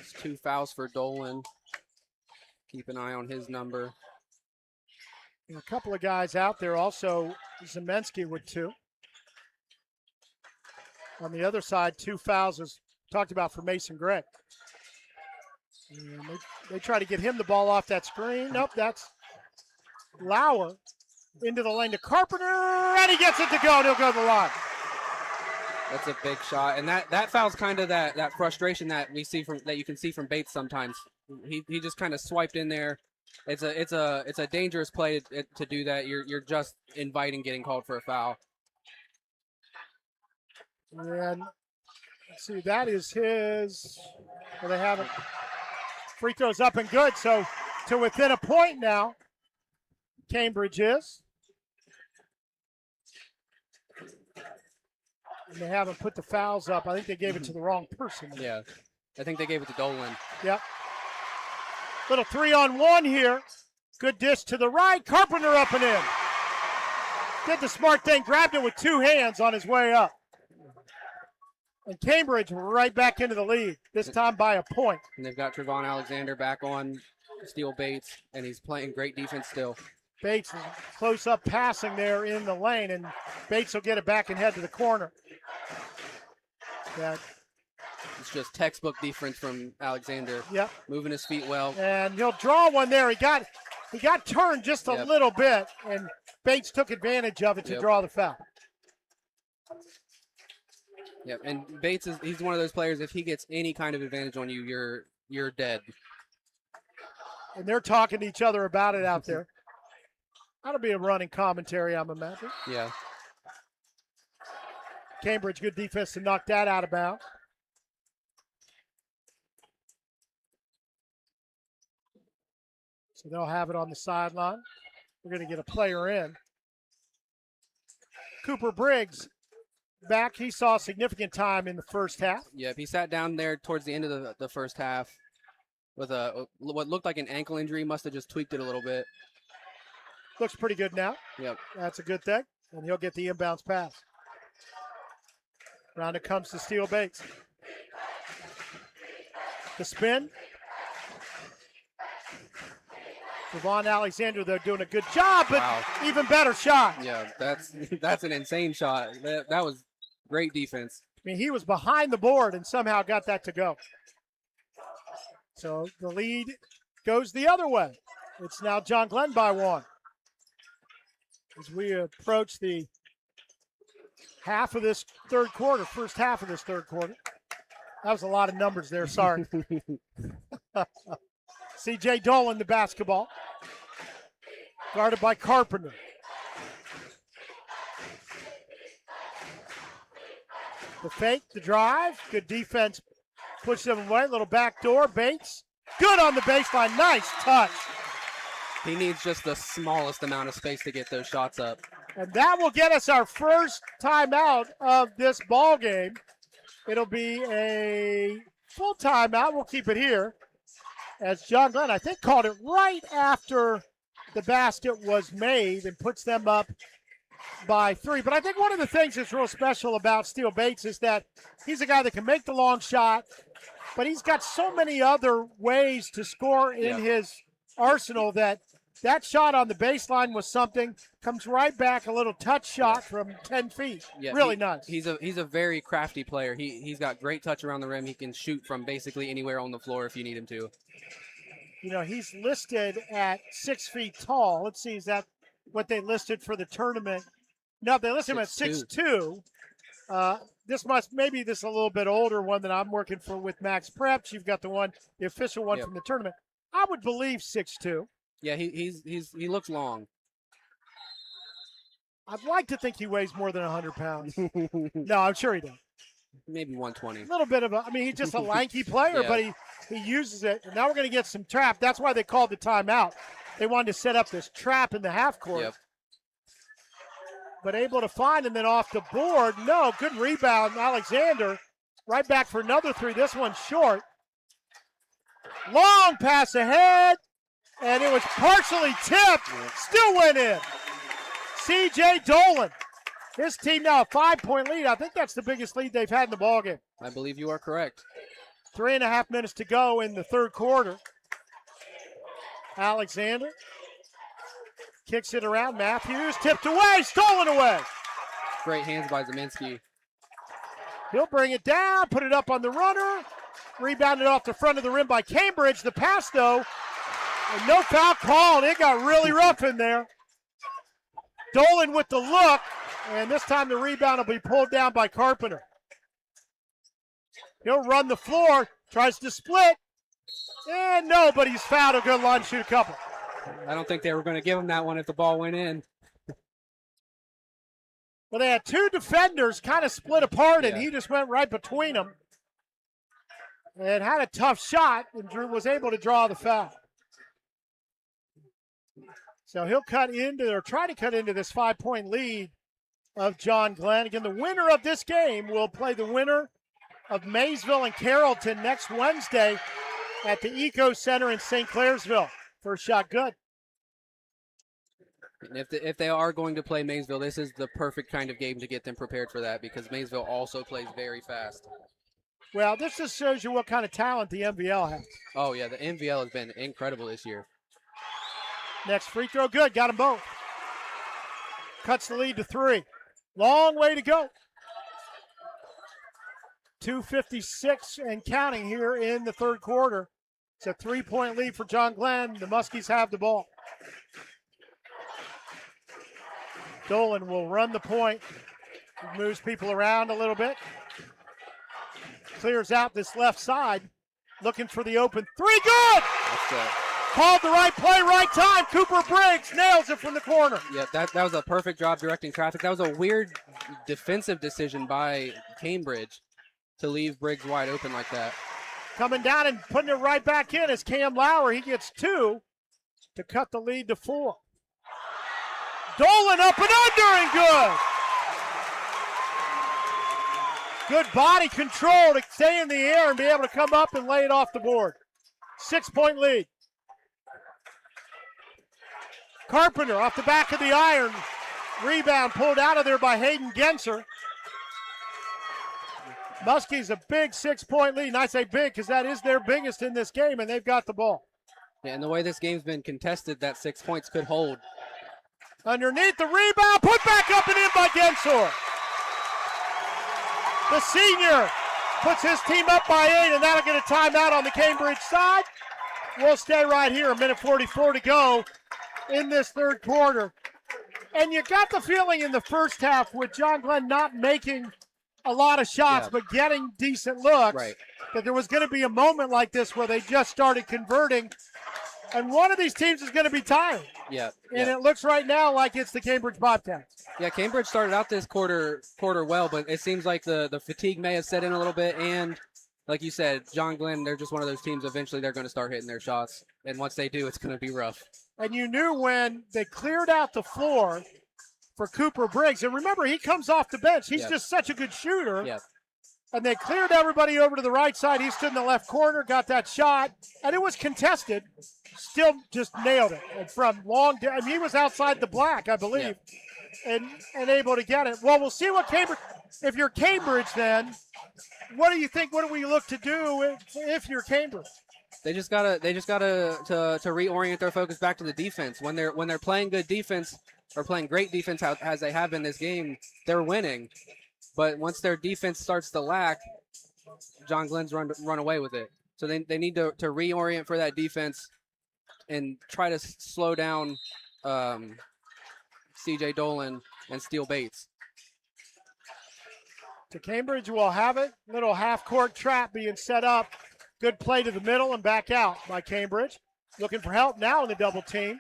It's 2 fouls for Dolan. Keep an eye on his number. And a couple of guys out there also. Zemensky with 2. On the other side, 2 fouls as talked about for Mason Gregg. And they try to get him the ball off that screen. Nope, that's Lauer into the lane to Carpenter, and he gets it to go, and he'll go to the line. That's a big shot, and that foul's kind of that frustration that we see that you can see from Bates sometimes. He just kind of swiped in there. It's a dangerous play to do that. You're just inviting getting called for a foul. And let's see, that is his. Well, they have it. Free throws up and good. So to within a point now, Cambridge is. And they haven't put the fouls up. I think they gave it to the wrong person. Yeah, I think they gave it to Dolan. Yep. Little 3-on-1 here. Good dish to the right. Carpenter up and in. Did the smart thing. Grabbed it with 2 hands on his way up. And Cambridge right back into the lead, this time by a point. And they've got Trevon Alexander back on Steele Bates, and he's playing great defense still. Bates is close up passing there in the lane, and Bates will get it back and head to the corner. It's just textbook defense from Alexander. Yep. Moving his feet well. And he'll draw one there. He got turned just a little bit, and Bates took advantage of it to draw the foul. Yep, and Bates he's one of those players, if he gets any kind of advantage on you, you're dead. And they're talking to each other about it out there. That'll be a running commentary, I'm imagining. Yeah. Cambridge, good defense to knock that out of bounds. So they'll have it on the sideline. We're going to get a player in. Cooper Briggs back. He saw significant time in the first half. Yeah, he sat down there towards the end of the first half with what looked like an ankle injury. Must have just tweaked it a little bit. Looks pretty good now. Yep. That's a good thing. And he'll get the inbounds pass. Round it comes to Steele Bates. The spin. Trevon Alexander, they're doing a good job, but even better shot. Yeah, that's an insane shot. That was great defense. I mean, he was behind the board and somehow got that to go. So the lead goes the other way. It's now John Glenn by 1. As we approach the half of this third quarter, first half of this third quarter. That was a lot of numbers there, sorry. C.J. Dolan, the basketball. Guarded by Carpenter. The fake, the drive. Good defense. Push them away. Little backdoor. Bates. Good on the baseline. Nice touch. He needs just the smallest amount of space to get those shots up. And that will get us our first timeout of this ball game. It'll be a full timeout. We'll keep it here. As John Glenn, I think, called it right after the basket was made and puts them up by 3. But I think one of the things that's real special about Steele Bates is that he's a guy that can make the long shot, but he's got so many other ways to score in his arsenal that That shot on the baseline was something. Comes right back, a little touch shot from 10 feet. Yeah, really nice. He's a very crafty player. He's got great touch around the rim. He can shoot from basically anywhere on the floor if you need him to. You know, he's listed at 6 feet tall. Let's see, is that what they listed for the tournament? No, they listed him at 6'2". Maybe this is a little bit older one that I'm working for with Max Preps. You've got the official one from the tournament. I would believe 6'2". Yeah, he looks long. I'd like to think he weighs more than 100 pounds. No, I'm sure he does. Maybe 120. A little bit of he's just a lanky player, but he uses it. And now we're going to get some trap. That's why they called the timeout. They wanted to set up this trap in the half court. Yep. But able to find and then off the board. No, good rebound, Alexander. Right back for another three. This one's short. Long pass ahead. And it was partially tipped. Still went in. C.J. Dolan. His team now a 5-point lead. I think that's the biggest lead they've had in the ballgame. I believe you are correct. 3.5 minutes to go in the third quarter. Alexander kicks it around. Matthews tipped away, stolen away. Great hands by Zeminski. He'll bring it down, put it up on the runner. Rebounded off the front of the rim by Cambridge. The pass, though, and no foul called. It got really rough in there. Dolan with the look, and this time the rebound will be pulled down by Carpenter. He'll run the floor, tries to split, and no, but he's fouled. A good line, shoot a couple. I don't think they were going to give him that one if the ball went in. Well, they had two defenders kind of split apart, and he just went right between them and had a tough shot, and Drew was able to draw the foul. So he'll try to cut into this 5-point lead of John Glenn. Again, the winner of this game will play the winner of Maysville and Carrollton next Wednesday at the Eco Center in St. Clairsville. First shot good. And if they are going to play Maysville, this is the perfect kind of game to get them prepared for that because Maysville also plays very fast. Well, this just shows you what kind of talent the MVL has. Oh, yeah, the MVL has been incredible this year. Next free throw, good. Got them both. Cuts the lead to 3. Long way to go. 2:56 and counting here in the third quarter. It's a 3-point lead for John Glenn. The Muskies have the ball. Dolan will run the point. He moves people around a little bit. Clears out this left side. Looking for the open 3. Good! Called the right play, right time. Cooper Briggs nails it from the corner. Yeah, that was a perfect job directing traffic. That was a weird defensive decision by Cambridge to leave Briggs wide open like that. Coming down and putting it right back in is Cam Lauer. He gets 2 to cut the lead to 4. Dolan up and under and good. Good body control to stay in the air and be able to come up and lay it off the board. 6-point lead. Carpenter off the back of the iron. Rebound pulled out of there by Hayden Genser. Muskies a big 6-point lead. And I say big because that is their biggest in this game, and they've got the ball. Yeah, and the way this game's been contested, that 6 points could hold. Underneath the rebound, put back up and in by Gensor. The senior puts his team up by 8, and that'll get a timeout on the Cambridge side. We'll stay right here. 1:44 to go in this third quarter. And you got the feeling in the first half with John Glenn not making a lot of shots, but getting decent looks, that there was going to be a moment like this where they just started converting, and one of these teams is going to be tired. And it looks right now like it's the Cambridge Bobcats. Yeah, Cambridge started out this quarter well, but it seems like the fatigue may have set in a little bit, and like you said, John Glenn, they're just one of those teams, eventually they're going to start hitting their shots, and once they do, it's going to be rough. And you knew when they cleared out the floor for Cooper Briggs, and remember, he comes off the bench. He's just such a good shooter. And they cleared everybody over to the right side. He stood in the left corner, got that shot, and it was contested. Still just nailed it. And from long, I mean, he was outside the black, I believe, and able to get it. Well, we'll see what Cambridge, if you're Cambridge then, what do you think, what do we look to do if you're Cambridge? They just gotta to reorient their focus back to the defense. When they're playing good defense or playing great defense as they have in this game, they're winning. But once their defense starts to lack, John Glenn's run away with it. So they need to reorient for that defense and try to slow down C.J. Dolan and Steele Bates. So Cambridge will have it. Little half-court trap being set up. Good play to the middle and back out by Cambridge. Looking for help now in the double team.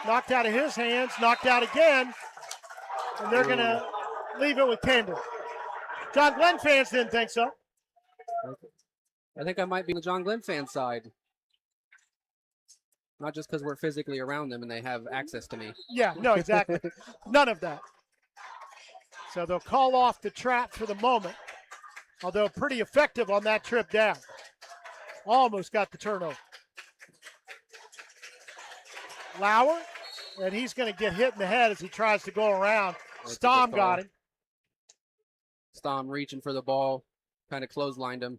Knocked out of his hands, knocked out again. And they're going to leave it with Cambridge. John Glenn fans didn't think so. I think I might be on the John Glenn fan side. Not just because we're physically around them and they have access to me. Yeah, no, exactly. None of that. So they'll call off the trap for the moment, although pretty effective on that trip down. Almost got the turnover. Lauer, and he's going to get hit in the head as he tries to go around. Stom got him. Stom reaching for the ball, kind of clotheslined him.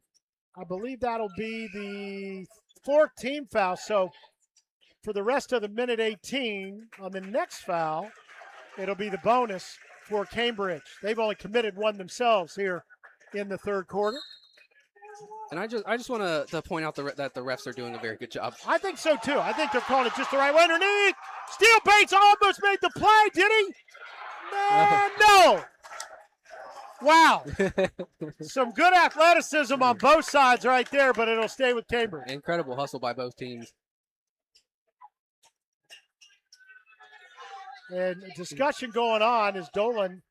I believe that'll be the fourth team foul. So for the rest of the minute 18, on the next foul, it'll be the bonus for Cambridge. They've only committed one themselves here in the third quarter. And I just want to point out that the refs are doing a very good job. I think so, too. I think they're calling it just the right way underneath. Steele Bates almost made the play, did he? No. Wow. Some good athleticism on both sides right there, but it'll stay with Cambridge. Incredible hustle by both teams. And discussion going on as Dolan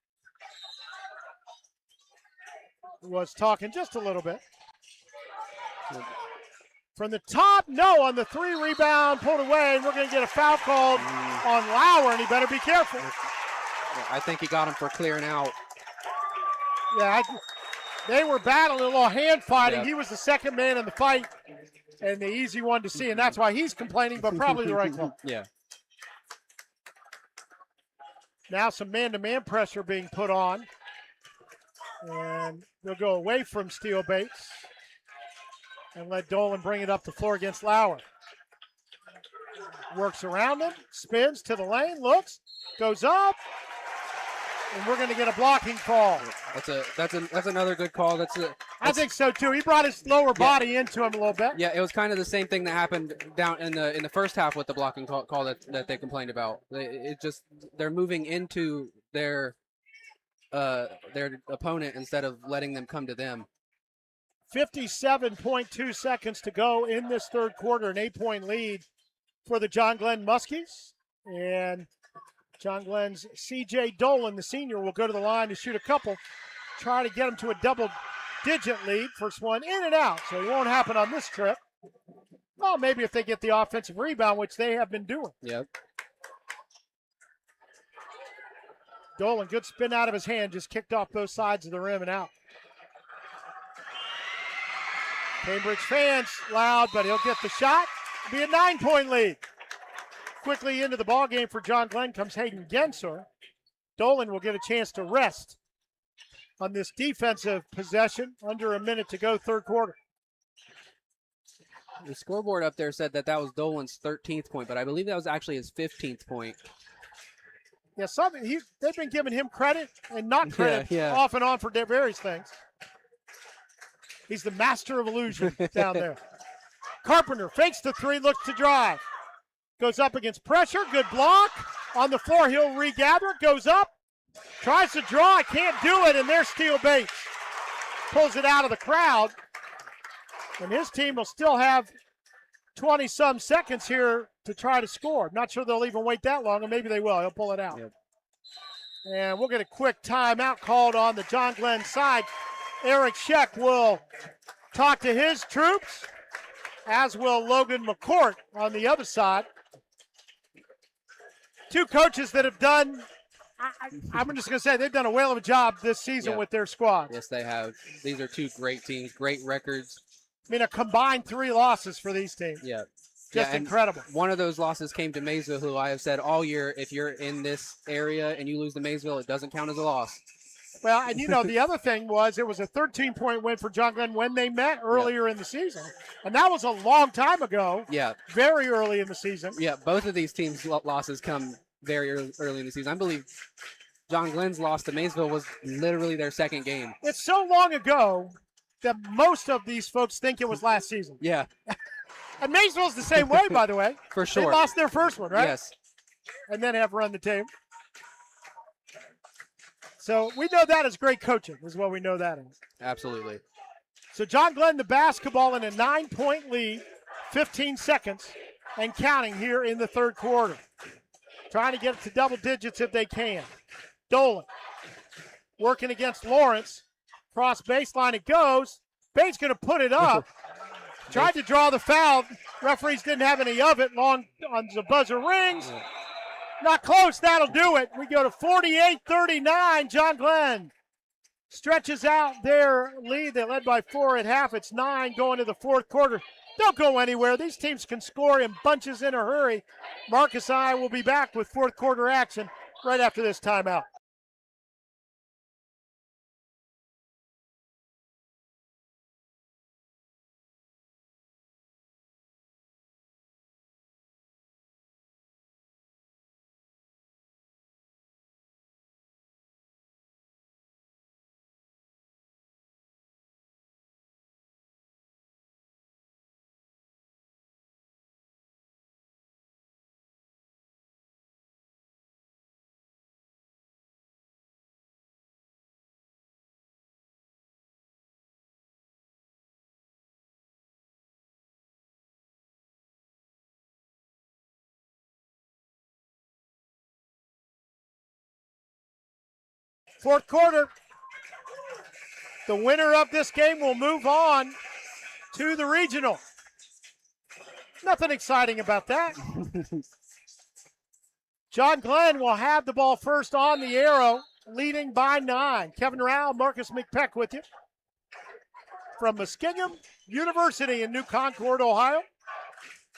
was talking just a little bit. From the top, no, on the 3 rebound, pulled away, and we're going to get a foul called on Lauer, and he better be careful. I think he got him for clearing out. Yeah, they were battling a little hand fighting. Yep. He was the second man in the fight and the easy one to see, and that's why he's complaining, but probably the right call. Yeah. Now some man-to-man pressure being put on, and they'll go away from Steele Bates and let Dolan bring it up the floor against Lauer. Works around him, spins to the lane, looks, goes up, and we're going to get a blocking call. That's another good call. I think so too. He brought his lower body into him a little bit. Yeah, it was kind of the same thing that happened down in the first half with the blocking call that they complained about. They're moving into their opponent instead of letting them come to them. 57.2 seconds to go in this third quarter, an 8-point lead for the John Glenn Muskies. And John Glenn's C.J. Dolan, the senior, will go to the line to shoot a couple, try to get him to a double-digit lead. First one in and out, so it won't happen on this trip. Well, maybe if they get the offensive rebound, which they have been doing. Yep. Dolan, good spin out of his hand, just kicked off both sides of the rim and out. Cambridge fans loud, but he'll get the shot. It'll be a 9-point lead. Quickly into the ballgame for John Glenn comes Hayden Gensler. Dolan will get a chance to rest on this defensive possession. Under a minute to go, third quarter. The scoreboard up there said that was Dolan's 13th point, but I believe that was actually his 15th point. Yeah, they've been giving him credit and not credit off and on for various things. He's the master of illusion down there. Carpenter fakes the 3, looks to drive. Goes up against pressure, good block. On the floor, he'll regather, goes up. Tries to draw, can't do it, and there's Steele Bates. Pulls it out of the crowd. And his team will still have 20-some seconds here to try to score. Not sure they'll even wait that long, and maybe they will. He'll pull it out. Yep. And we'll get a quick timeout called on the John Glenn side. Eric Scheck will talk to his troops, as will Logan McCourt on the other side. Two coaches that have done, I'm just going to say, they've done a whale of a job this season with their squads. Yes, they have. These are two great teams, great records. I mean, a combined 3 losses for these teams. Yeah. Just incredible. One of those losses came to Maysville, who I have said all year, if you're in this area and you lose to Maysville, it doesn't count as a loss. Well, and the other thing was it was a 13-point win for John Glenn when they met earlier in the season. And that was a long time ago. Yeah. Very early in the season. Yeah, both of these teams' losses come very early in the season. I believe John Glenn's loss to Maysville was literally their second game. It's so long ago that most of these folks think it was last season. Yeah. And Maysville's the same way, by the way. For sure. They lost their first one, right? Yes. And then have run the table. So we know that as great coaching, is what we know that as. Absolutely. So John Glenn, the basketball in a 9-point lead, 15 seconds, and counting here in the third quarter. Trying to get it to double digits if they can. Dolan working against Lawrence. Cross baseline it goes. Bates going to put it up. Tried to draw the foul. Referees didn't have any of it. Long on the buzzer rings. Not close. That'll do it. We go to 48-39. John Glenn stretches out their lead. They led by 4 at half. It's 9 going to the fourth quarter. Don't go anywhere. These teams can score in bunches in a hurry. Marcus and I will be back with fourth quarter action right after this timeout. Fourth quarter. The winner of this game will move on to the regional. Nothing exciting about that. John Glenn will have the ball first on the arrow, leading by 9. Kevin Rao, Marcus McPeck with you. From Muskingum University in New Concord, Ohio.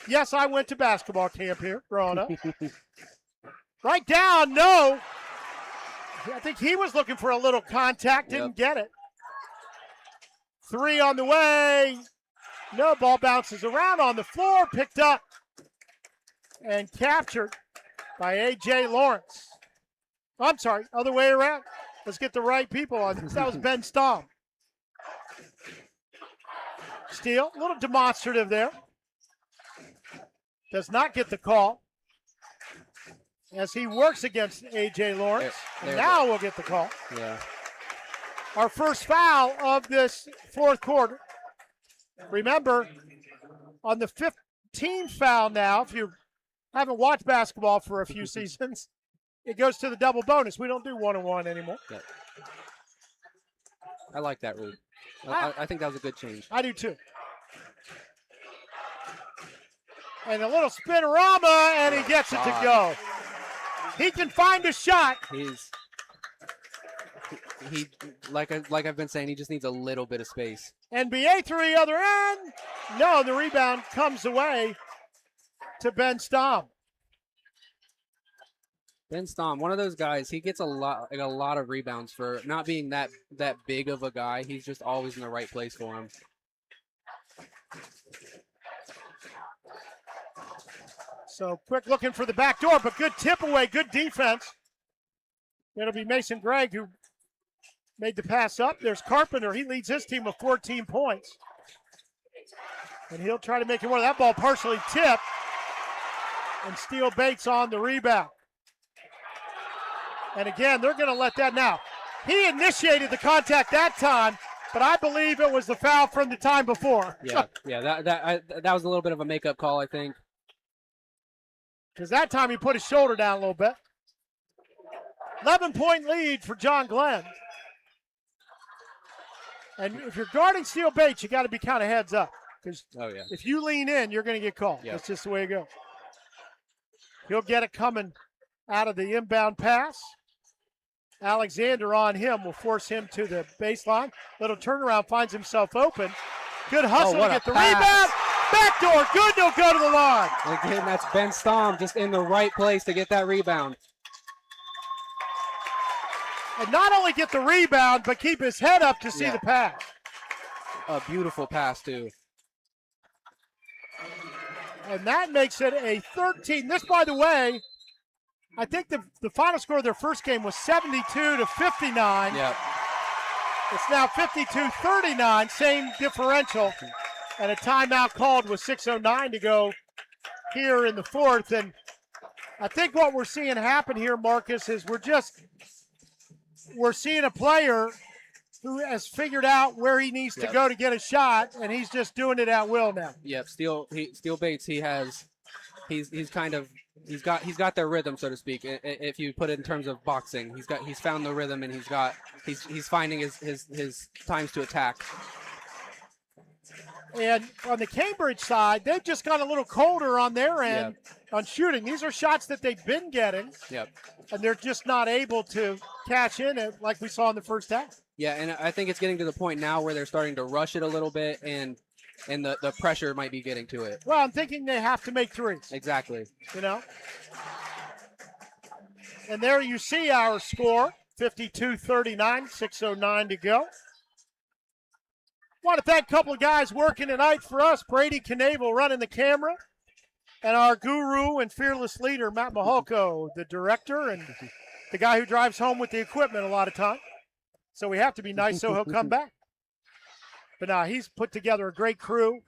Yes, I went to basketball camp here growing up. Right down, no. I think he was looking for a little contact, didn't get it. 3 on the way. No, ball bounces around on the floor, picked up and captured by A.J. Lawrence. I'm sorry, other way around. Let's get the right people on this. That was Ben Stamm. Steal, a little demonstrative there. Does not get the call as he works against A.J. Lawrence. Now we'll get the call. Yeah. Our first foul of this fourth quarter. Remember, on the 15th foul now, if you haven't watched basketball for a few seasons, it goes to the double bonus. We don't do 1-on-1 anymore. Yeah. I like that rule. I think that was a good change. I do too. And a little spinorama, and he gets it to go. He can find a shot. He like I've been saying, he just needs a little bit of space. NBA through the other end. No, the rebound comes away to Ben Stamm. Ben Stamm, one of those guys, he gets a lot of rebounds for not being that big of a guy. He's just always in the right place for him. So quick looking for the back door, but good tip away, good defense. It'll be Mason Gregg who made the pass up. There's Carpenter. He leads his team with 14 points. And he'll try to make it more. That ball partially tipped. And Steele Bates on the rebound. And again, they're going to let that now. He initiated the contact that time, but I believe it was the foul from the time before. Yeah, that was a little bit of a makeup call, I think. Because that time he put his shoulder down a little bit. 11-point lead for John Glenn. And if you're guarding Steele Bates, you got to be kind of heads up. Because if you lean in, you're going to get called. That's just the way it goes. He'll get it coming out of the inbound pass. Alexander on him will force him to the baseline. Little turnaround, finds himself open. Good hustle to get the rebound. Backdoor, good, no go to the line. Again, that's Ben Stamm just in the right place to get that rebound. and not only get the rebound, but keep his head up to see the pass. A beautiful pass, too. And that makes it a 13. This, by the way, I think the final score of their first game was 72-59. Yep. It's now 52-39, same differential. And a timeout called with 6:09 to go here in the fourth. And I think what we're seeing happen here, Marcus, is we're seeing a player who has figured out where he needs to go to get a shot, and he's just doing it at will now. Yep, Steele Bates. He's got their rhythm, so to speak. If you put it in terms of boxing, he's found the rhythm, and he's finding his times to attack. And on the Cambridge side, they've just got a little colder on their end on shooting. These are shots that they've been getting, and they're just not able to cash in it like we saw in the first half. Yeah, and I think it's getting to the point now where they're starting to rush it a little bit, and the pressure might be getting to it. Well, I'm thinking they have to make threes. Exactly. You know? And there you see our score, 52-39, 6:09 to go. Want to thank a couple of guys working tonight for us. Brady Knavel running the camera, and our guru and fearless leader, Matt Maholko, the director, and the guy who drives home with the equipment a lot of time. So we have to be nice so he'll come back. But now he's put together a great crew,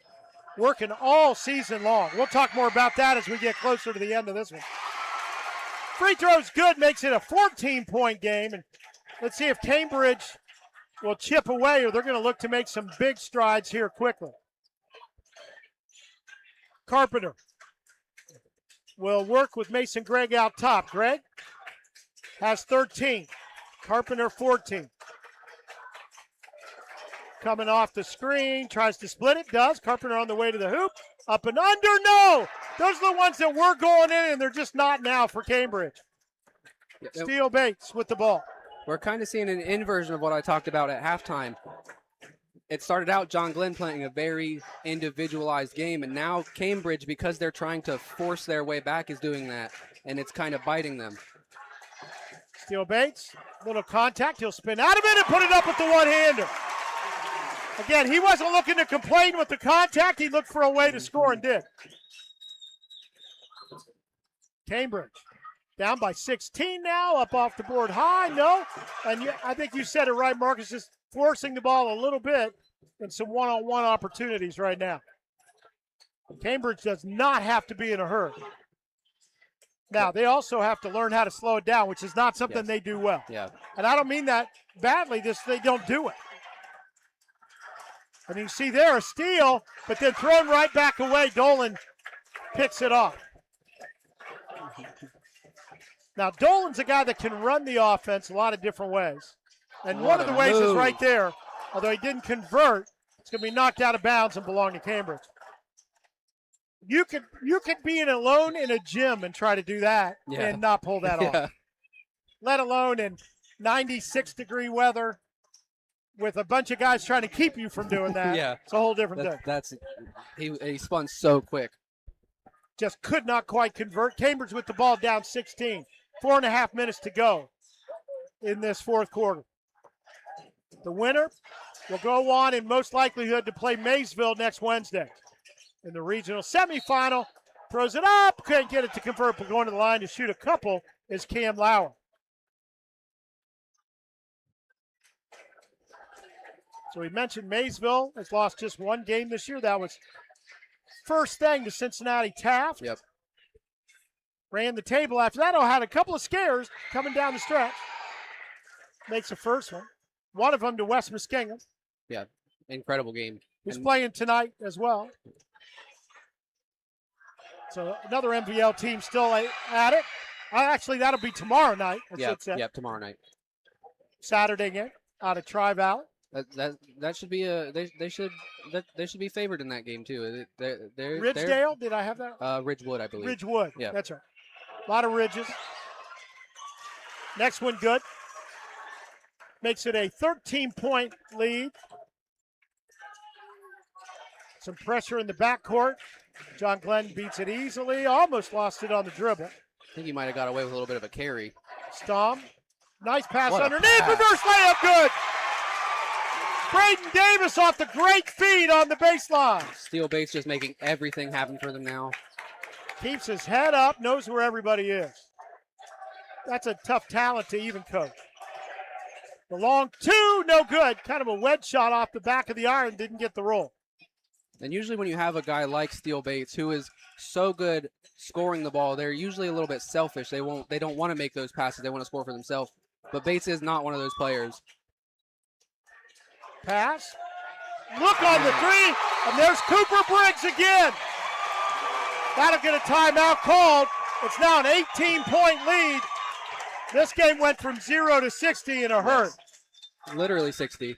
working all season long. We'll talk more about that as we get closer to the end of this one. Free throws good, makes it a 14-point game. And let's see if Cambridge will chip away, or they're going to look to make some big strides here quickly. Carpenter will work with Mason Gregg out top. Gregg has 13. Carpenter 14. Coming off the screen, tries to split it, does. Carpenter on the way to the hoop. Up and under, no! Those are the ones that were going in, and they're just not now for Cambridge. Steele Bates with the ball. We're kind of seeing an inversion of what I talked about at halftime. It started out John Glenn playing a very individualized game, and now Cambridge, because they're trying to force their way back, is doing that, and it's kind of biting them. Steele Bates, little contact. He'll spin out of it and put it up with the one-hander. Again, he wasn't looking to complain with the contact. He looked for a way to score and did. Cambridge down by 16 now, up off the board high. No. And I think you said it right, Marcus, just forcing the ball a little bit and some one-on-one opportunities right now. Cambridge does not have to be in a hurry. Now, they also have to learn how to slow it down, which is not something they do well. Yeah. And I don't mean that badly, just they don't do it. And you see there a steal, but then thrown right back away. Dolan picks it off. Now, Dolan's a guy that can run the offense a lot of different ways. And one of the ways is right there. Although he didn't convert, it's going to be knocked out of bounds and belong to Cambridge. You could be alone in a gym and try to do that and not pull that off. Let alone in 96-degree weather with a bunch of guys trying to keep you from doing that. It's a whole different thing. He spun so quick. Just could not quite convert. Cambridge with the ball down 16. 4.5 minutes to go in this fourth quarter. The winner will go on in most likelihood to play Maysville next Wednesday in the regional semifinal. Throws it up. Can't get it to convert, but going to the line to shoot a couple is Cam Lauer. So we mentioned Maysville has lost just one game this year. That was first thing to Cincinnati Taft. Yep. Ran the table after that. Oh, had a couple of scares coming down the stretch. Makes the first one. One of them to West Muskingum. Yeah, incredible game. Who's playing tonight as well. So another MVL team still at it. Actually, that'll be tomorrow night. Yep, tomorrow night. Saturday game out of Tri-Valley. That should be they should be favored in that game too. Ridgedale, did I have that? Ridgewood, I believe. Ridgewood, yeah, that's right. A lot of ridges. Next one good. Makes it a 13-point lead. Some pressure in the backcourt. John Glenn beats it easily. Almost lost it on the dribble. I think he might have got away with a little bit of a carry. Stom Nice pass What a underneath. pass. Reverse layup, good. Braden Davis off the great feed on the baseline. Steele Bates just making everything happen for them now. Keeps his head up, knows where everybody is. That's a tough talent to even coach. The long two, no good. Kind of a wedge shot off the back of the iron, didn't get the roll. And usually when you have a guy like Steele Bates who is so good scoring the ball, they're usually a little bit selfish. They don't want to make those passes. They want to score for themselves. But Bates is not one of those players. Pass. Look on the three, and there's Cooper Briggs again. That'll get a timeout called. It's now an 18-point lead. This game went from 0 to 60 in a hurry. Literally 60.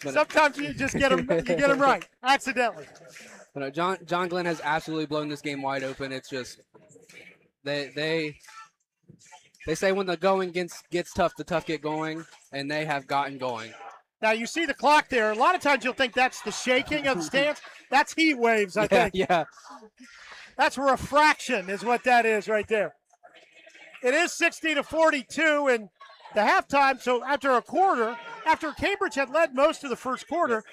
Sometimes you just get them right, accidentally. But John Glenn has absolutely blown this game wide open. It's just they say when the going gets tough, the tough get going, and they have gotten going. Now you see the clock there. A lot of times you'll think that's the shaking of the stands. That's heat waves, I think. Yeah. That's refraction is what that is right there. It is 60 to 42 in the halftime. So after Cambridge had led most of the first quarter,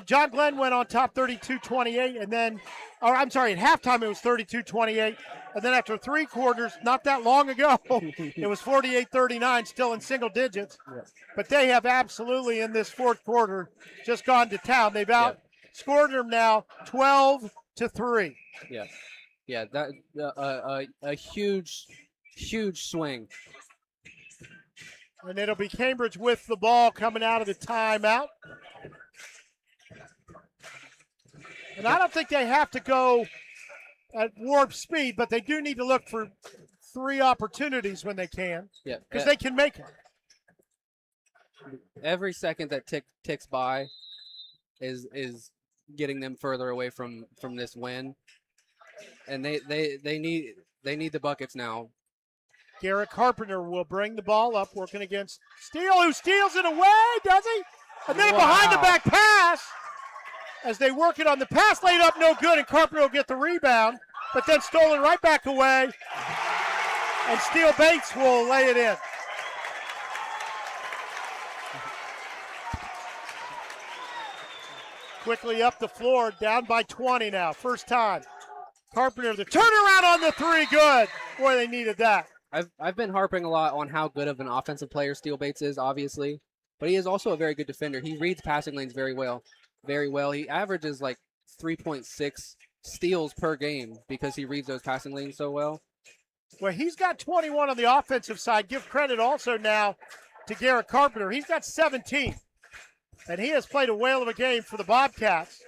John Glenn went on top 32-28, and then, at halftime it was 32-28, and then after three quarters, not that long ago, it was 48-39, still in single digits. Yeah. But they have absolutely, in this fourth quarter, just gone to town. They've outscored them now 12-3. Yeah, that a huge swing. And it'll be Cambridge with the ball coming out of the timeout. And I don't think they have to go at warp speed, but they do need to look for three opportunities when they can. Yeah, because they can make it. Every second that ticks by is getting them further away from this win, and they need the buckets now. Garrett Carpenter will bring the ball up, working against Steele, who steals it away, does he? And then behind the back pass. As they work it on the pass, laid up, no good, and Carpenter will get the rebound, but then stolen right back away, and Steele Bates will lay it in. Quickly up the floor, down by 20 now, first time. Carpenter, the turnaround on the three, good. Boy, they needed that. I've been harping a lot on how good of an offensive player Steele Bates is, obviously, but he is also a very good defender. He reads passing lanes very well. He averages like 3.6 steals per game because he reads those passing lanes so well. Well, he's got 21 on the offensive side. Give credit also now to Garrett Carpenter. He's got 17, and he has played a whale of a game for the Bobcats.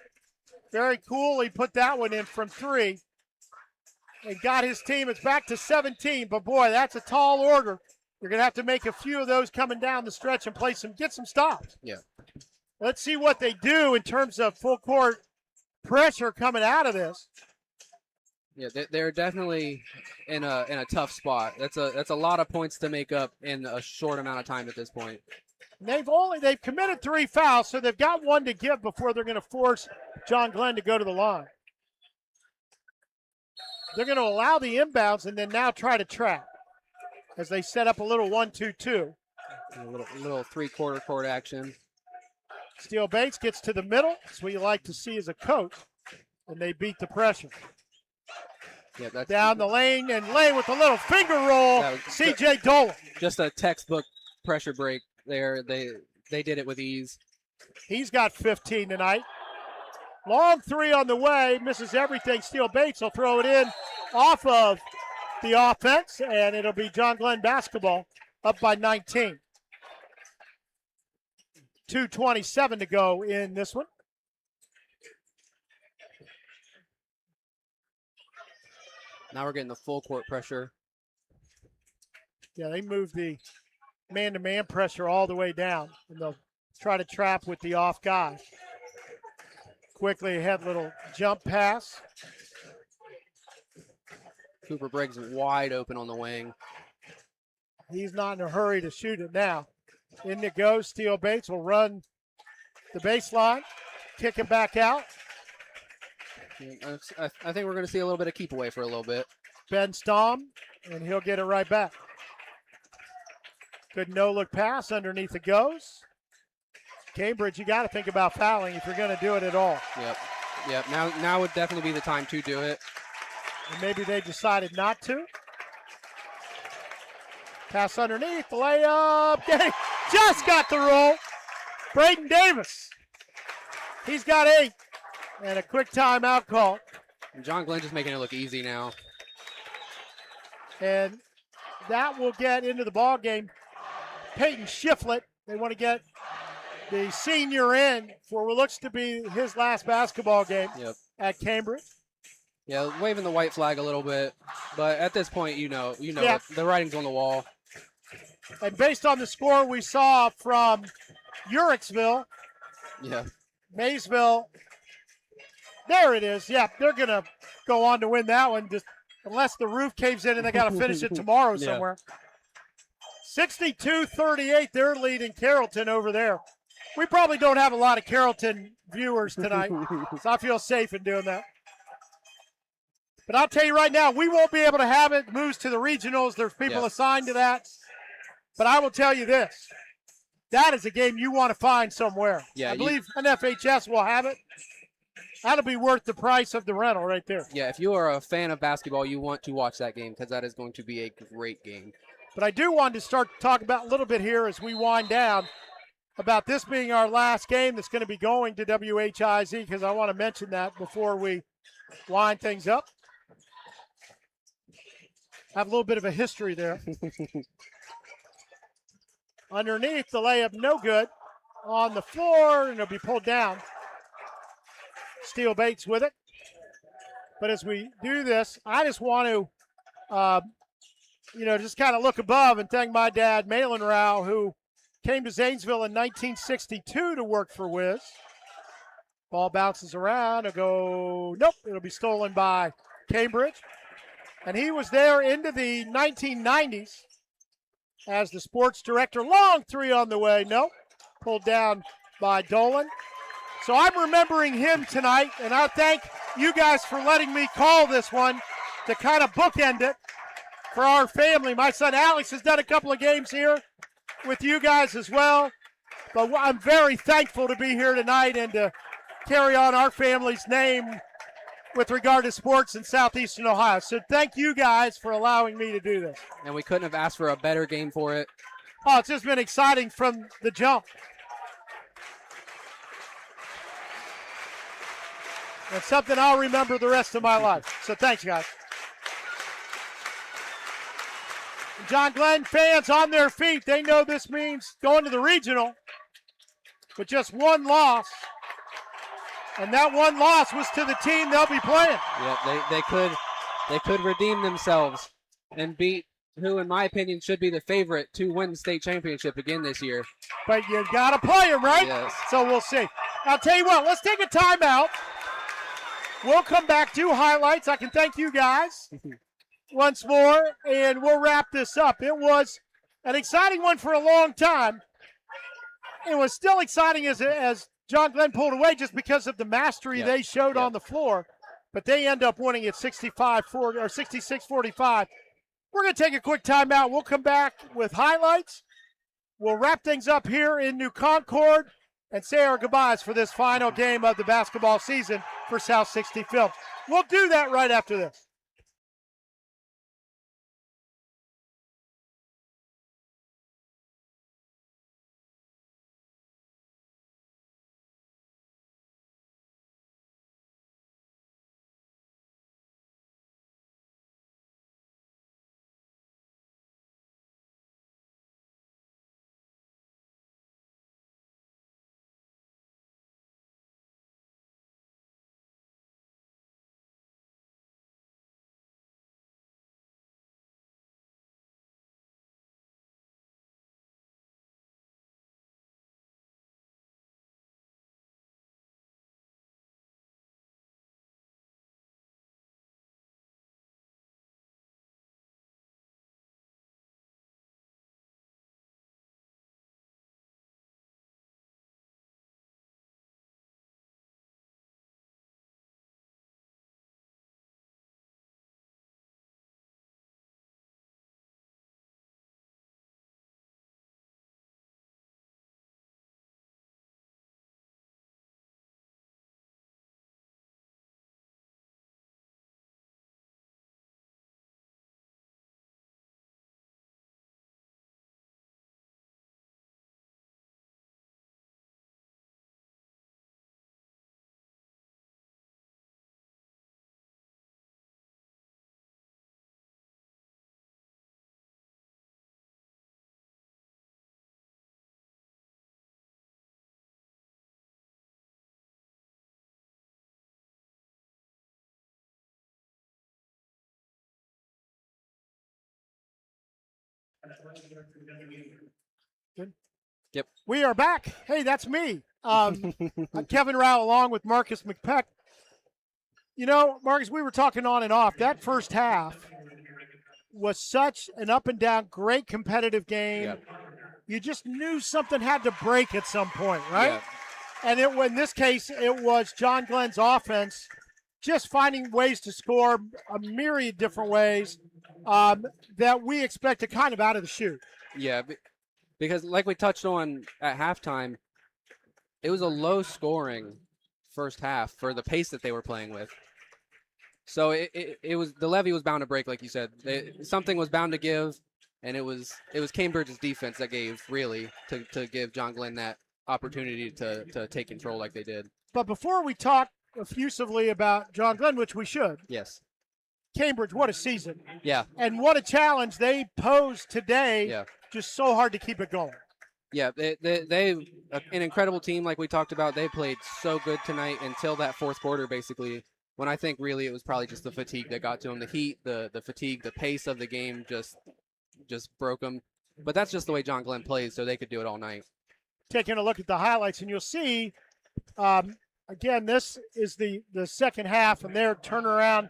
Very cool. He put that one in from three and got his team. It's back to 17, but boy, that's a tall order. You're going to have to make a few of those coming down the stretch and get some stops. Yeah. Let's see what they do in terms of full court pressure coming out of this. Yeah, they're definitely in a tough spot. That's a lot of points to make up in a short amount of time at this point. They've committed 3 fouls, so they've got one to give before they're going to force John Glenn to go to the line. They're going to allow the inbounds and then now try to trap as they set up a little 1-2-2. A little three-quarter court action. Steele Bates gets to the middle. That's what you like to see as a coach. And they beat the pressure. Yeah, that's down the lane and Lane with a little finger roll. C.J. Dolan. Just a textbook pressure break there. They did it with ease. He's got 15 tonight. Long three on the way. Misses everything. Steele Bates will throw it in off of the offense, and it'll be John Glenn basketball up by 19. 2:27 to go in this one. Now we're getting the full court pressure. Yeah, they moved the man-to-man pressure all the way down, and they'll try to trap with the off guy. Quickly ahead, little jump pass. Cooper Briggs wide open on the wing. He's not in a hurry to shoot it now. In it goes. Steele Bates will run the baseline, kick it back out. I think we're going to see a little bit of keep away for a little bit. Ben Stom, and he'll get it right back. Good no-look pass underneath it goes. Cambridge, you got to think about fouling if you're going to do it at all. Yep. Now would definitely be the time to do it. And maybe they decided not to. Pass underneath, the layup. Just got the roll. Braden Davis. He's got 8. And a quick timeout call. And John Glenn just making it look easy now. And that will get into the ball game. Peyton Shiflett, they want to get the senior in for what looks to be his last basketball game at Cambridge. Yeah, waving the white flag a little bit, but at this point, you know, Yeah. the writing's on the wall. And based on the score we saw from Uricksville, Maysville, there it is. Yeah, they're going to go on to win that one, just unless the roof caves in and they got to finish it tomorrow somewhere. 62-38, they're leading Carrollton over there. We probably don't have a lot of Carrollton viewers tonight, so I feel safe in doing that. But I'll tell you right now, we won't be able to have it. Moves to the regionals. There's people assigned to that. But I will tell you this. That is a game you want to find somewhere. Yeah, I believe NFHS will have it. That'll be worth the price of the rental right there. Yeah, if you are a fan of basketball, you want to watch that game because that is going to be a great game. But I do want to start to talk about a little bit here as we wind down about this being our last game that's going to be going to WHIZ, because I want to mention that before we wind things up. Have a little bit of a history there. Underneath, the layup no good. On the floor, and it'll be pulled down. Steele Bates with it. But as we do this, I just want to, just kind of look above and thank my dad, Malin Rao, who came to Zanesville in 1962 to work for Wiz. Ball bounces around. It'll be stolen by Cambridge. And he was there into the 1990s as the sports director. Long three on the way. Pulled down by Dolan. So I'm remembering him tonight, and I thank you guys for letting me call this one to kind of bookend it for our family. My son Alex has done a couple of games here with you guys as well. But I'm very thankful to be here tonight and to carry on our family's name with regard to sports in Southeastern Ohio. So thank you guys for allowing me to do this. And we couldn't have asked for a better game for it. Oh, it's just been exciting from the jump. It's something I'll remember the rest of my life. So thanks, guys. John Glenn fans on their feet. They know this means going to the regional with just one loss. And that one loss was to the team they'll be playing. Yeah, they could redeem themselves and beat who, in my opinion, should be the favorite to win the state championship again this year. But you got to play them, right? Yes. So we'll see. I'll tell you what, let's take a timeout. We'll come back to highlights. I can thank you guys once more, and we'll wrap this up. It was an exciting one for a long time. It was still exciting as John Glenn pulled away just because of the mastery they showed on the floor, but they end up winning at 65-40 or 66-45. We're going to take a quick timeout. We'll come back with highlights. We'll wrap things up here in New Concord and say our goodbyes for this final game of the basketball season for South 60 Films. We'll do that right after this. Good. Yep. We are back. Hey, that's me. I'm Kevin Rao along with Marcus McPeck. You know, Marcus, we were talking on and off. That first half was such an up and down, great competitive game. Yep. You just knew something had to break at some point, right? Yep. And in this case, it was John Glenn's offense just finding ways to score a myriad different ways that we expected kind of out of the chute. Yeah, because like we touched on at halftime, it was a low-scoring first half for the pace that they were playing with. So it was the levee was bound to break, like you said. Something was bound to give, and it was Cambridge's defense that gave really to give John Glenn that opportunity to take control like they did. But before we talk effusively about John Glenn, which we should, yes, Cambridge, what a season. Yeah. And what a challenge they posed today. Yeah. Just so hard to keep it going. Yeah, they an incredible team like we talked about. They played so good tonight until that fourth quarter, basically, when I think really it was probably just the fatigue that got to them. The heat, the fatigue, the pace of the game just broke them. But that's just the way John Glenn plays, so they could do it all night. Taking a look at the highlights, and you'll see, again, this is the second half, and their turnaround.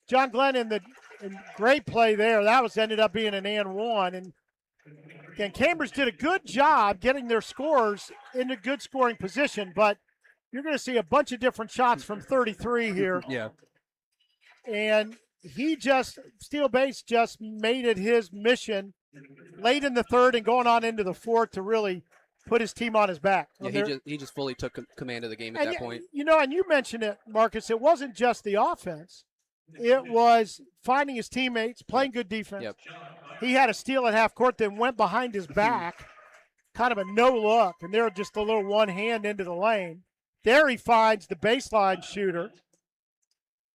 John Glenn in great play there. That ended up being an and one. And again, Cambridge did a good job getting their scores into good scoring position, but you're going to see a bunch of different shots from 33 here. Yeah. And Steel Base just made it his mission late in the third and going on into the fourth to really put his team on his back. Yeah, he just fully took command of the game at that point. You know, and you mentioned it, Marcus, it wasn't just the offense. It was finding his teammates, playing good defense. Yep. He had a steal at half court, then went behind his back, kind of a no look, and there just a little one hand into the lane. There he finds the baseline shooter.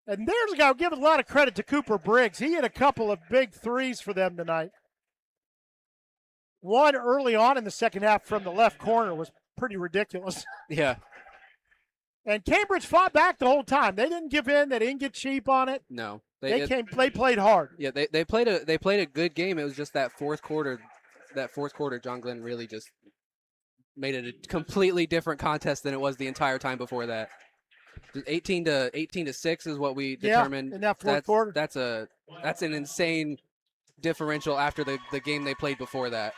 And there's a guy, I'll give a lot of credit to Cooper Briggs. He hit a couple of big threes for them tonight. One early on in the second half from the left corner was pretty ridiculous. Yeah. And Cambridge fought back the whole time. They didn't give in. They didn't get cheap on it. No. They played hard. Yeah, they played a good game. It was just that fourth quarter, John Glenn really just made it a completely different contest than it was the entire time before that. 18 to 6 is what we determined. In that fourth quarter. That's an insane differential after the game they played before that.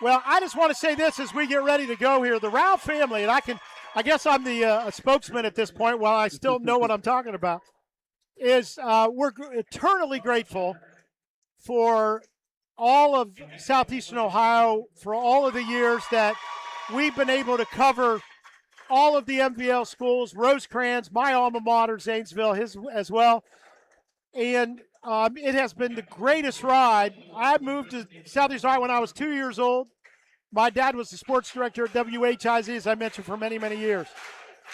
Well, I just want to say this as we get ready to go here. The Rao family, and I guess I'm the spokesman at this point while I still know what I'm talking about, is we're eternally grateful for all of Southeastern Ohio, for all of the years that we've been able to cover all of the MVL schools, Rosecrans, my alma mater, Zanesville, his as well. And it has been the greatest ride. I moved to Southeastern Ohio when I was 2 years old. My dad was the sports director at WHIZ, as I mentioned, for many, many years.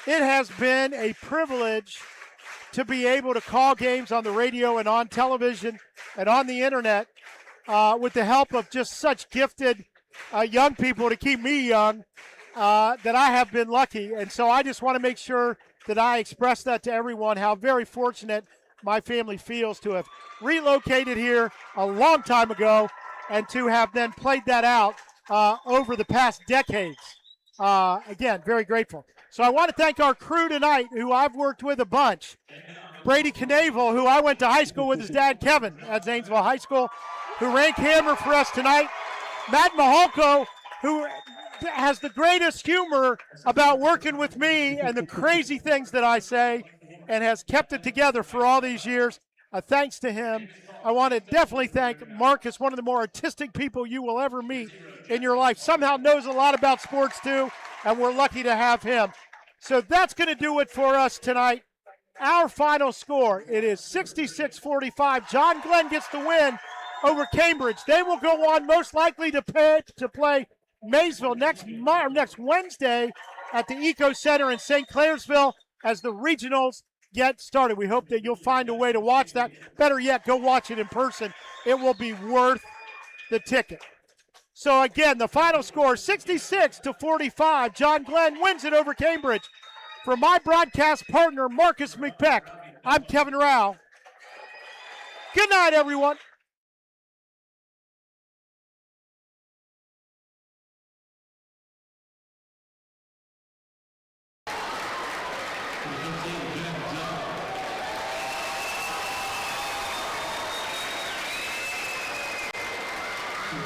It has been a privilege to be able to call games on the radio and on television and on the internet with the help of just such gifted young people to keep me young that I have been lucky. And so I just want to make sure that I express that to everyone, how very fortunate my family feels to have relocated here a long time ago and to have then played that out over the past decades. Again, very grateful. So I want to thank our crew tonight, who I've worked with a bunch. Brady Knavel, who I went to high school with his dad, Kevin, at Zanesville High School, who ran camera for us tonight. Matt Mahalko, who has the greatest humor about working with me and the crazy things that I say and has kept it together for all these years. Thanks to him. I want to definitely thank Marcus, one of the more artistic people you will ever meet in your life. Somehow knows a lot about sports too, and we're lucky to have him. So that's going to do it for us tonight. Our final score, it is 66-45. John Glenn gets the win over Cambridge. They will go on most likely to play Maysville next Wednesday at the Eco Center in St. Clairsville as the regionals get started. We hope that you'll find a way to watch that. Better yet, go watch it in person. It will be worth the ticket. So again, the final score, 66-45. John Glenn wins it over Cambridge. For my broadcast partner, Marcus McPeck, I'm Kevin Rao. Good night, everyone. And